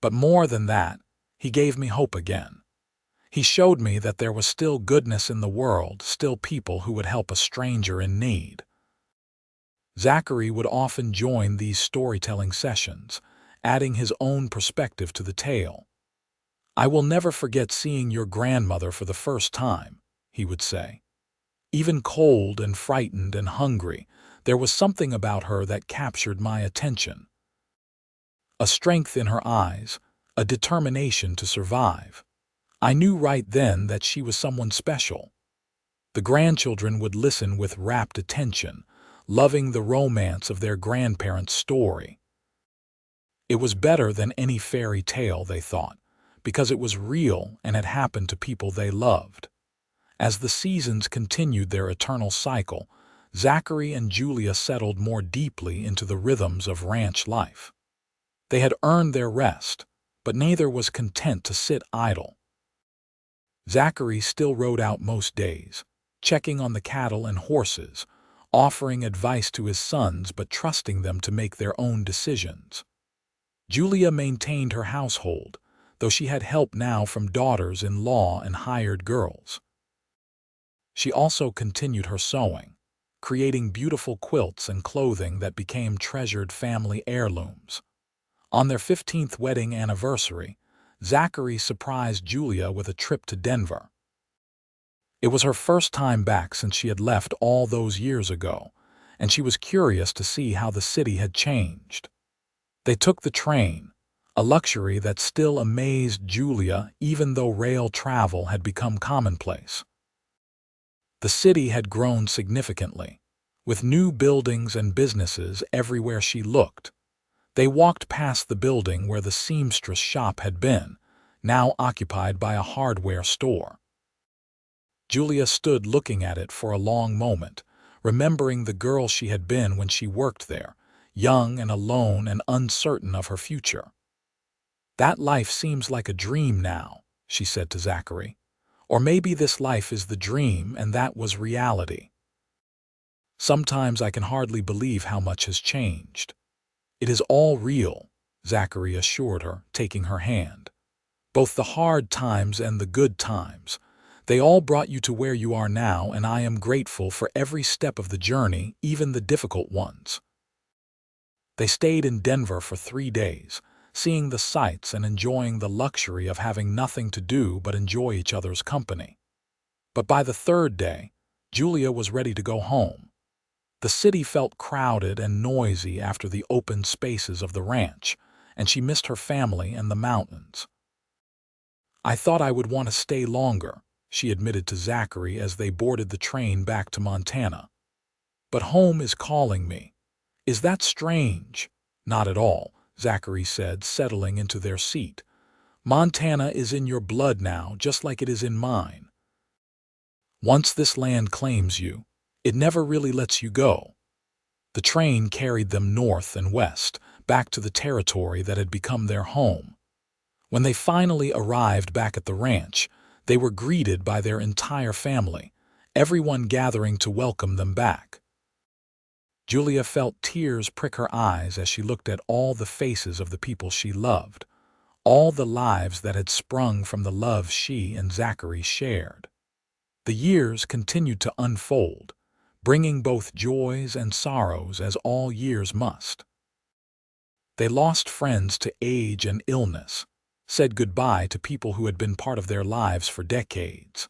But more than that, he gave me hope again. He showed me that there was still goodness in the world, still people who would help a stranger in need." Zachary would often join these storytelling sessions, adding his own perspective to the tale. "I will never forget seeing your grandmother for the first time," he would say. "Even cold and frightened and hungry, there was something about her that captured my attention. A strength in her eyes, a determination to survive. I knew right then that she was someone special." The grandchildren would listen with rapt attention, loving the romance of their grandparents' story. It was better than any fairy tale, they thought, because it was real and had happened to people they loved. As the seasons continued their eternal cycle, Zachary and Julia settled more deeply into the rhythms of ranch life. They had earned their rest, but neither was content to sit idle. Zachary still rode out most days, checking on the cattle and horses, offering advice to his sons but trusting them to make their own decisions. Julia maintained her household, though she had help now from daughters-in-law and hired girls. She also continued her sewing, creating beautiful quilts and clothing that became treasured family heirlooms. On their 15th wedding anniversary, Zachary surprised Julia with a trip to Denver. It was her first time back since she had left all those years ago, and she was curious to see how the city had changed. They took the train, a luxury that still amazed Julia even though rail travel had become commonplace. The city had grown significantly, with new buildings and businesses everywhere she looked. They walked past the building where the seamstress shop had been, now occupied by a hardware store. Julia stood looking at it for a long moment, remembering the girl she had been when she worked there, young and alone and uncertain of her future. "That life seems like a dream now," she said to Zachary. "Or maybe this life is the dream and that was reality. Sometimes I can hardly believe how much has changed." "It is all real," Zachary assured her, taking her hand. "Both the hard times and the good times. They all brought you to where you are now, and I am grateful for every step of the journey, even the difficult ones." They stayed in Denver for 3 days, seeing the sights and enjoying the luxury of having nothing to do but enjoy each other's company. But by the 3rd day, Julia was ready to go home. The city felt crowded and noisy after the open spaces of the ranch, and she missed her family and the mountains. "I thought I would want to stay longer," she admitted to Zachary as they boarded the train back to Montana. "But home is calling me. Is that strange?" "Not at all," Zachary said, settling into their seat. "Montana is in your blood now, just like it is in mine. Once this land claims you, it never really lets you go." The train carried them north and west, back to the territory that had become their home. When they finally arrived back at the ranch, they were greeted by their entire family, everyone gathering to welcome them back. Julia felt tears prick her eyes as she looked at all the faces of the people she loved, all the lives that had sprung from the love she and Zachary shared. The years continued to unfold, bringing both joys and sorrows as all years must. They lost friends to age and illness. said goodbye to people who had been part of their lives for decades.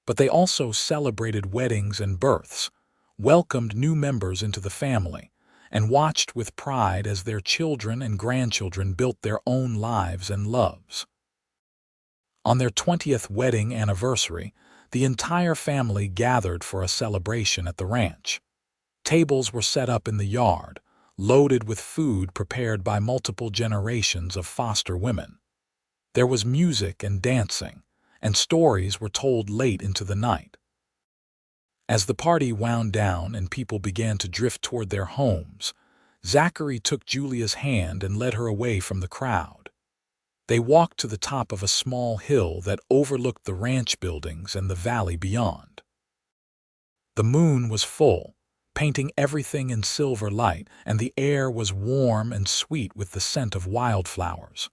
But they also celebrated weddings and births, welcomed new members into the family, and watched with pride as their children and grandchildren built their own lives and loves. On their 20th wedding anniversary, the entire family gathered for a celebration at the ranch. Tables were set up in the yard, loaded with food prepared by multiple generations of Foster women. There was music and dancing, and stories were told late into the night. As the party wound down and people began to drift toward their homes, Zachary took Julia's hand and led her away from the crowd. They walked to the top of a small hill that overlooked the ranch buildings and the valley beyond. The moon was full, painting everything in silver light, and the air was warm and sweet with the scent of wildflowers.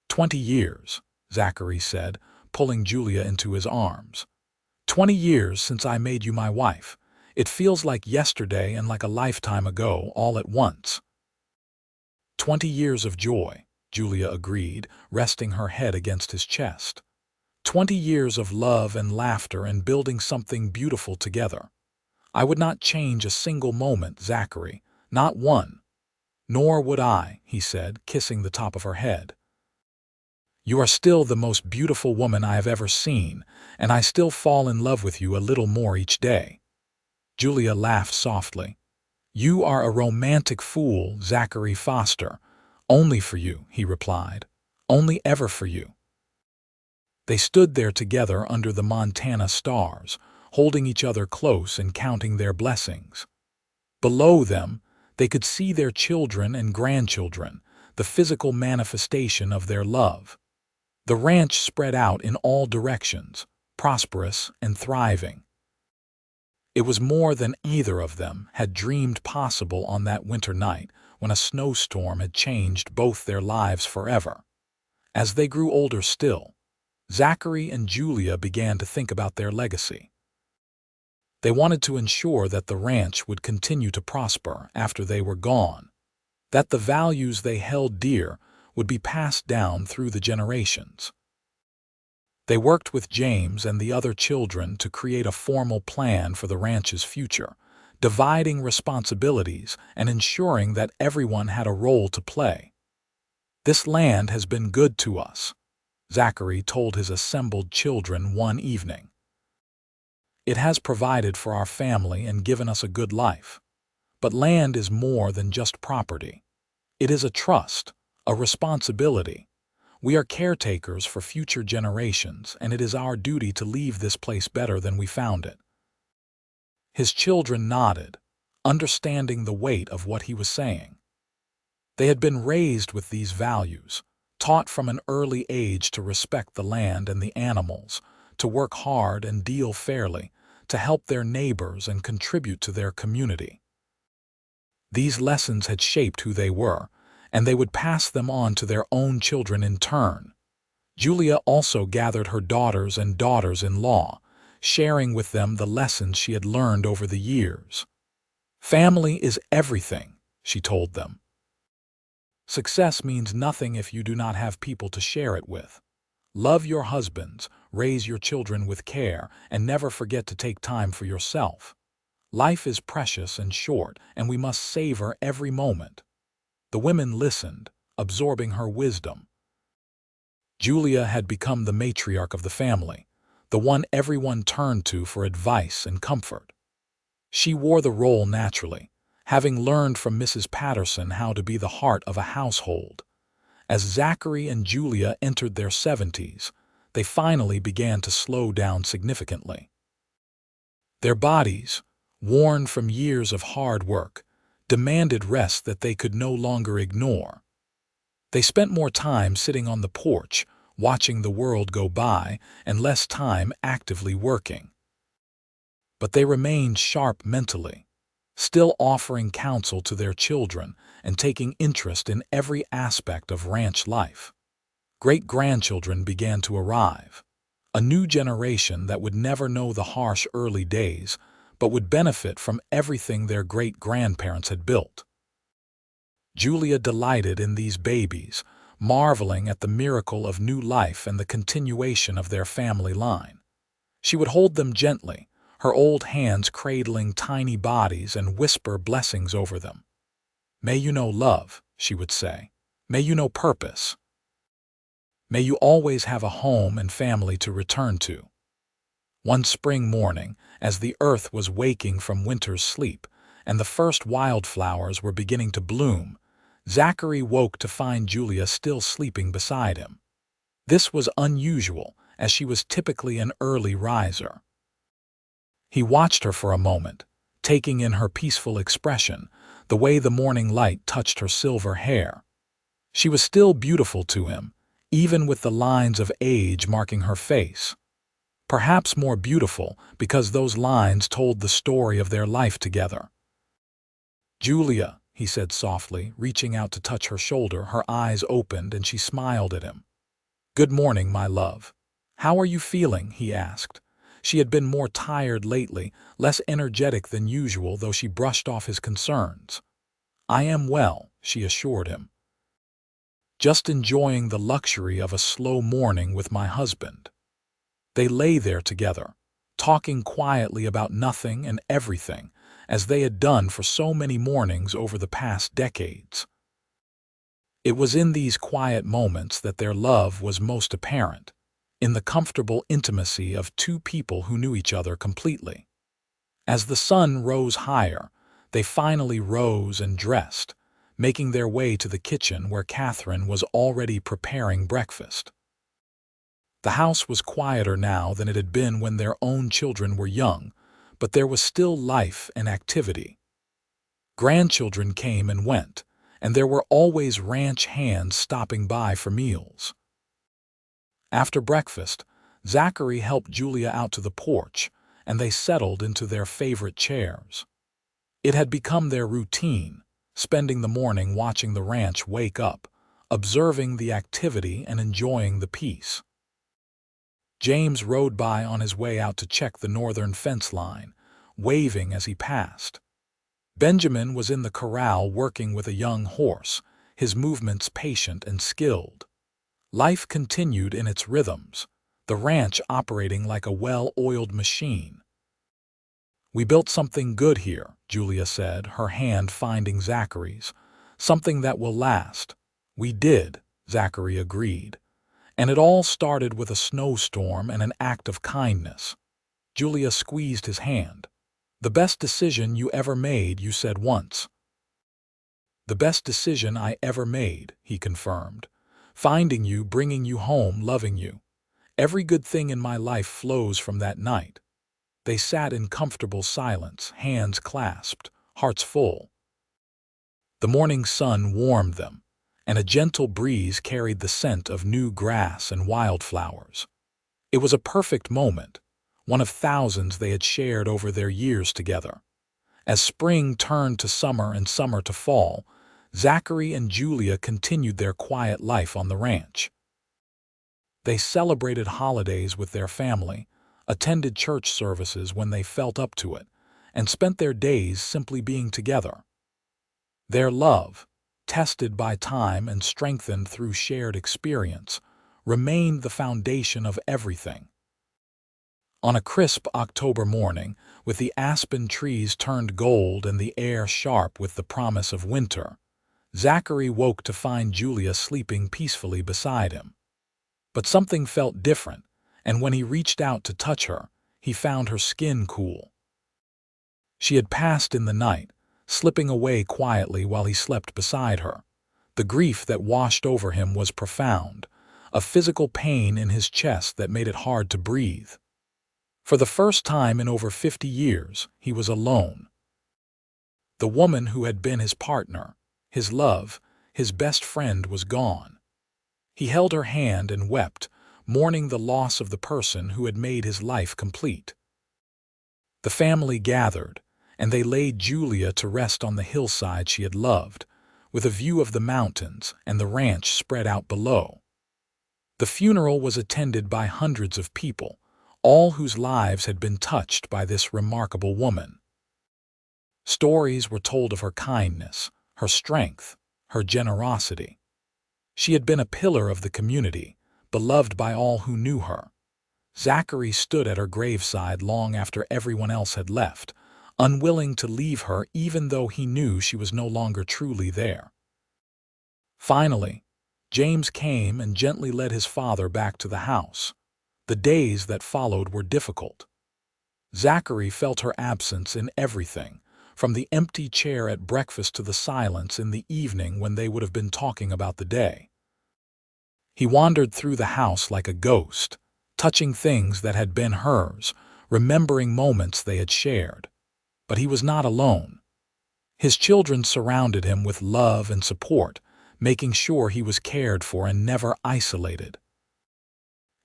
20 years, Zachary said, pulling Julia into his arms. 20 years since I made you my wife. It feels like yesterday and like a lifetime ago, all at once. 20 years of joy, Julia agreed, resting her head against his chest. 20 years of love and laughter and building something beautiful together. I would not change a single moment, Zachary, not one. Nor would I, he said, kissing the top of her head. You are still the most beautiful woman I have ever seen, and I still fall in love with you a little more each day. Julia laughed softly. You are a romantic fool, Zachary Foster. Only for you, he replied. Only ever for you. They stood there together under the Montana stars, holding each other close and counting their blessings. Below them, they could see their children and grandchildren, the physical manifestation of their love. The ranch spread out in all directions, prosperous and thriving. It was more than either of them had dreamed possible on that winter night when a snowstorm had changed both their lives forever. As they grew older still, Zachary and Julia began to think about their legacy. They wanted to ensure that the ranch would continue to prosper after they were gone, that the values they held dear would be passed down through the generations. They worked with James and the other children to create a formal plan for the ranch's future, dividing responsibilities and ensuring that everyone had a role to play. This land has been good to us, Zachary told his assembled children one evening. It has provided for our family and given us a good life. But land is more than just property. It is a trust, a responsibility. We are caretakers for future generations, and it is our duty to leave this place better than we found it. His children nodded, understanding the weight of what he was saying. They had been raised with these values, taught from an early age to respect the land and the animals, to work hard and deal fairly, to help their neighbors and contribute to their community. These lessons had shaped who they were, and they would pass them on to their own children in turn. Julia also gathered her daughters and daughters-in-law, sharing with them the lessons she had learned over the years. Family is everything, she told them. Success means nothing if you do not have people to share it with. Love your husbands, raise your children with care, and never forget to take time for yourself. Life is precious and short, and we must savor every moment. The women listened, absorbing her wisdom. Julia had become the matriarch of the family, the one everyone turned to for advice and comfort. She wore the role naturally, having learned from Mrs. Patterson how to be the heart of a household. As Zachary and Julia entered their 70s, they finally began to slow down significantly. Their bodies, worn from years of hard work, demanded rest that they could no longer ignore. They spent more time sitting on the porch, watching the world go by, and less time actively working. But they remained sharp mentally, still offering counsel to their children and taking interest in every aspect of ranch life. Great-grandchildren began to arrive, a new generation that would never know the harsh early days, but would benefit from everything their great-grandparents had built. Julia delighted in these babies, marveling at the miracle of new life and the continuation of their family line. She would hold them gently, her old hands cradling tiny bodies, and whisper blessings over them. "May you know love," she would say. "May you know purpose. May you always have a home and family to return to." One spring morning, as the earth was waking from winter's sleep and the first wildflowers were beginning to bloom, Zachary woke to find Julia still sleeping beside him. This was unusual, as she was typically an early riser. He watched her for a moment, taking in her peaceful expression, the way the morning light touched her silver hair. She was still beautiful to him, even with the lines of age marking her face. Perhaps more beautiful because those lines told the story of their life together. "Julia," he said softly, reaching out to touch her shoulder. Her eyes opened and she smiled at him. "Good morning, my love. How are you feeling?" he asked. She had been more tired lately, less energetic than usual, though she brushed off his concerns. "I am well," she assured him. "Just enjoying the luxury of a slow morning with my husband." They lay there together, talking quietly about nothing and everything, as they had done for so many mornings over the past decades. It was in these quiet moments that their love was most apparent, in the comfortable intimacy of two people who knew each other completely. As the sun rose higher, they finally rose and dressed, making their way to the kitchen where Catherine was already preparing breakfast. The house was quieter now than it had been when their own children were young, but there was still life and activity. Grandchildren came and went, and there were always ranch hands stopping by for meals. After breakfast, Zachary helped Julia out to the porch, and they settled into their favorite chairs. It had become their routine, spending the morning watching the ranch wake up, observing the activity and enjoying the peace. James rode by on his way out to check the northern fence line, waving as he passed. Benjamin was in the corral working with a young horse, his movements patient and skilled. Life continued in its rhythms, the ranch operating like a well-oiled machine. "We built something good here," Julia said, her hand finding Zachary's. "Something that will last." "We did," Zachary agreed. "And it all started with a snowstorm and an act of kindness." Julia squeezed his hand. "The best decision you ever made," you said once. "The best decision I ever made," he confirmed. "Finding you, bringing you home, loving you. Every good thing in my life flows from that night." They sat in comfortable silence, hands clasped, hearts full. The morning sun warmed them, and a gentle breeze carried the scent of new grass and wildflowers. It was a perfect moment, one of thousands they had shared over their years together. As spring turned to summer and summer to fall, Zachary and Julia continued their quiet life on the ranch. They celebrated holidays with their family, attended church services when they felt up to it, and spent their days simply being together. Their love, tested by time and strengthened through shared experience, remained the foundation of everything. On a crisp October morning, with the aspen trees turned gold and the air sharp with the promise of winter, Zachary woke to find Julia sleeping peacefully beside him. But something felt different, and when he reached out to touch her, he found her skin cool. She had passed in the night, slipping away quietly while he slept beside her. The grief that washed over him was profound, a physical pain in his chest that made it hard to breathe. For the first time in over 50 years, he was alone. The woman who had been his partner, his love, his best friend was gone. He held her hand and wept, mourning the loss of the person who had made his life complete. The family gathered, and they laid Julia to rest on the hillside she had loved, with a view of the mountains and the ranch spread out below. The funeral was attended by hundreds of people, all whose lives had been touched by this remarkable woman. Stories were told of her kindness, her strength, her generosity. She had been a pillar of the community, beloved by all who knew her. Zachary stood at her graveside long after everyone else had left, unwilling to leave her even though he knew she was no longer truly there. Finally, James came and gently led his father back to the house. The days that followed were difficult. Zachary felt her absence in everything, from the empty chair at breakfast to the silence in the evening when they would have been talking about the day. He wandered through the house like a ghost, touching things that had been hers, remembering moments they had shared. But he was not alone. His children surrounded him with love and support, making sure he was cared for and never isolated.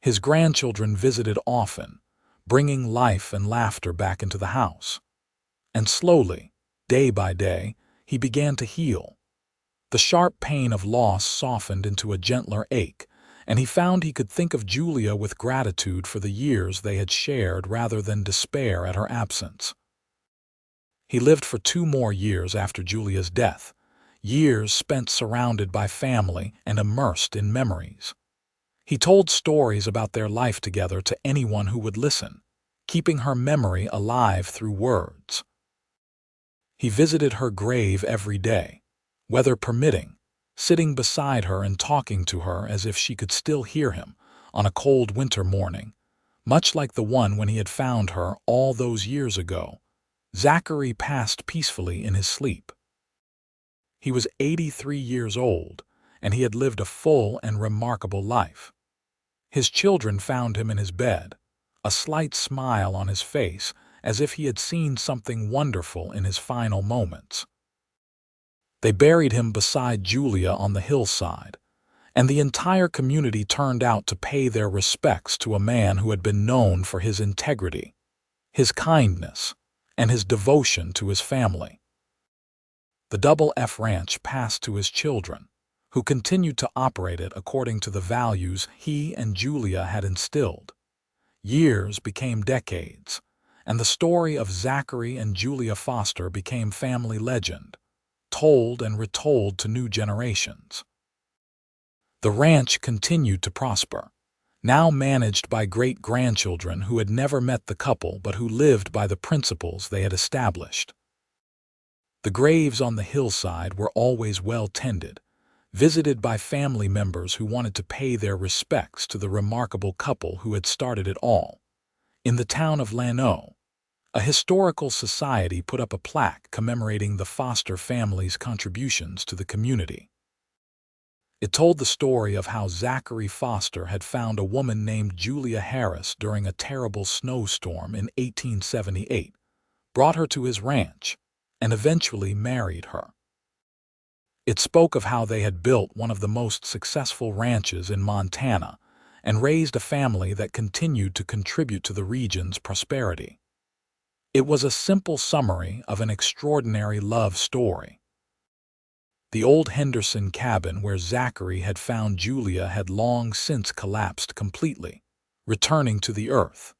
His grandchildren visited often, bringing life and laughter back into the house. And slowly, day by day, he began to heal. The sharp pain of loss softened into a gentler ache, and he found he could think of Julia with gratitude for the years they had shared rather than despair at her absence. He lived for 2 more years after Julia's death, years spent surrounded by family and immersed in memories. He told stories about their life together to anyone who would listen, keeping her memory alive through words. He visited her grave every day, weather permitting, sitting beside her and talking to her as if she could still hear him on a cold winter morning, much like the one when he had found her all those years ago. Zachary passed peacefully in his sleep. He was 83 years old, and he had lived a full and remarkable life. His children found him in his bed, a slight smile on his face, as if he had seen something wonderful in his final moments. They buried him beside Julia on the hillside, and the entire community turned out to pay their respects to a man who had been known for his integrity, his kindness, and his devotion to his family. The Double F Ranch passed to his children, who continued to operate it according to the values he and Julia had instilled. Years became decades, and the story of Zachary and Julia Foster became family legend, told and retold to new generations. The ranch continued to prosper, now managed by great-grandchildren who had never met the couple but who lived by the principles they had established. The graves on the hillside were always well tended, visited by family members who wanted to pay their respects to the remarkable couple who had started it all. In the town of Llano, a historical society put up a plaque commemorating the Foster family's contributions to the community. It told the story of how Zachary Foster had found a woman named Julia Harris during a terrible snowstorm in 1878, brought her to his ranch, and eventually married her. It spoke of how they had built one of the most successful ranches in Montana and raised a family that continued to contribute to the region's prosperity. It was a simple summary of an extraordinary love story. The old Henderson cabin where Zachary had found Julia had long since collapsed completely, returning to the earth.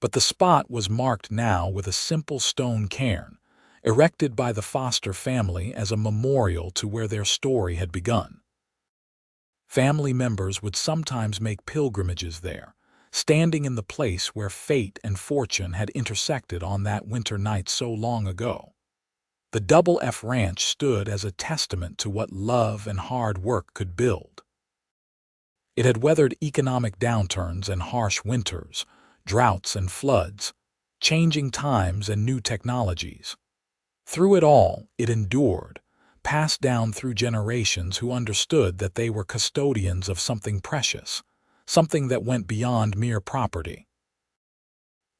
But the spot was marked now with a simple stone cairn, erected by the Foster family as a memorial to where their story had begun. Family members would sometimes make pilgrimages there, standing in the place where fate and fortune had intersected on that winter night so long ago. The Double F Ranch stood as a testament to what love and hard work could build. It had weathered economic downturns and harsh winters, droughts and floods, changing times and new technologies. Through it all, it endured, passed down through generations who understood that they were custodians of something precious, something that went beyond mere property.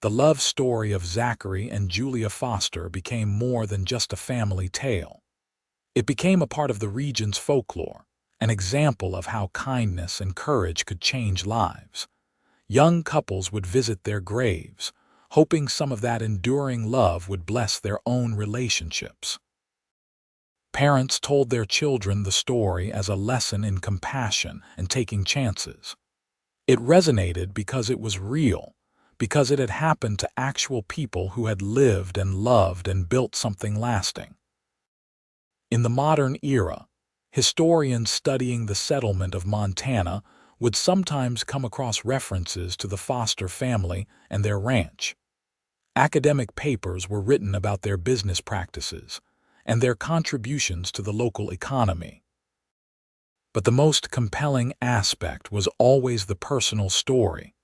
The love story of Zachary and Julia Foster became more than just a family tale. It became a part of the region's folklore, an example of how kindness and courage could change lives. Young couples would visit their graves, hoping some of that enduring love would bless their own relationships. Parents told their children the story as a lesson in compassion and taking chances. It resonated because it was real, because it had happened to actual people who had lived and loved and built something lasting. In the modern era, Historians studying the settlement of Montana would sometimes come across references to the Foster family and their ranch. Academic papers were written about their business practices and their contributions to the local economy. But the most compelling aspect was always the personal story,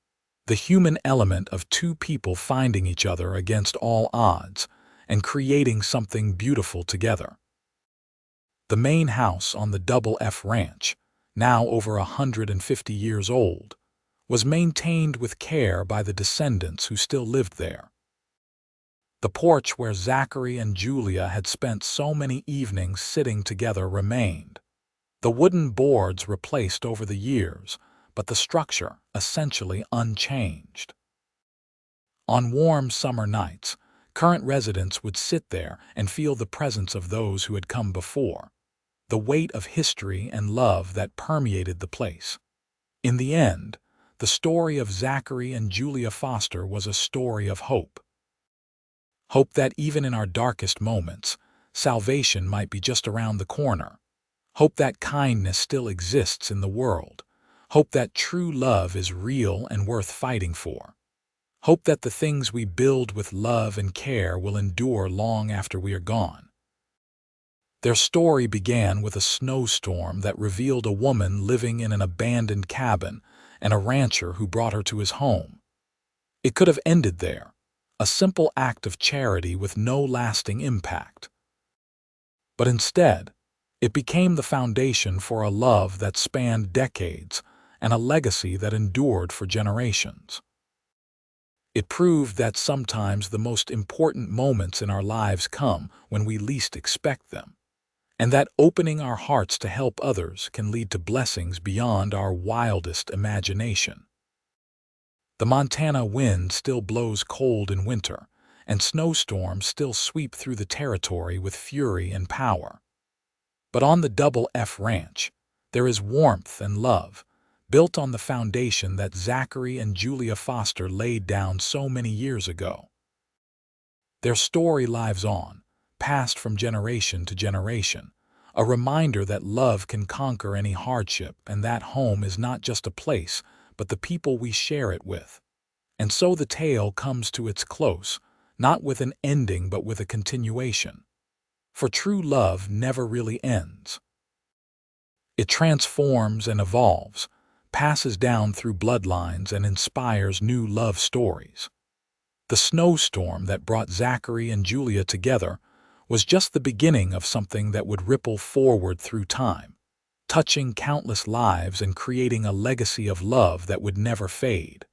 the human element of two people finding each other against all odds and creating something beautiful together. The main house on the Double F Ranch, now over 150 years old, was maintained with care by the descendants who still lived there. The porch where Zachary and Julia had spent so many evenings sitting together remained. The wooden boards replaced over the years, but the structure essentially unchanged. On warm summer nights, current residents would sit there and feel the presence of those who had come before, the weight of history and love that permeated the place. In the end, the story of Zachary and Julia Foster was a story of hope. Hope that even in our darkest moments, salvation might be just around the corner. Hope that kindness still exists in the world. Hope that true love is real and worth fighting for. Hope that the things we build with love and care will endure long after we are gone. Their story began with a snowstorm that revealed a woman living in an abandoned cabin and a rancher who brought her to his home. It could have ended there, a simple act of charity with no lasting impact. But instead, it became the foundation for a love that spanned decades and a legacy that endured for generations. It proved that sometimes the most important moments in our lives come when we least expect them, and that opening our hearts to help others can lead to blessings beyond our wildest imagination. The Montana wind still blows cold in winter, and snowstorms still sweep through the territory with fury and power. But on the Double F Ranch, there is warmth and love, built on the foundation that Zachary and Julia Foster laid down so many years ago. Their story lives on, passed from generation to generation, a reminder that love can conquer any hardship and that home is not just a place, but the people we share it with. And so the tale comes to its close, not with an ending but with a continuation. For true love never really ends. It transforms and evolves, passes down through bloodlines and inspires new love stories. The snowstorm that brought Zachary and Julia together was just the beginning of something that would ripple forward through time, touching countless lives and creating a legacy of love that would never fade.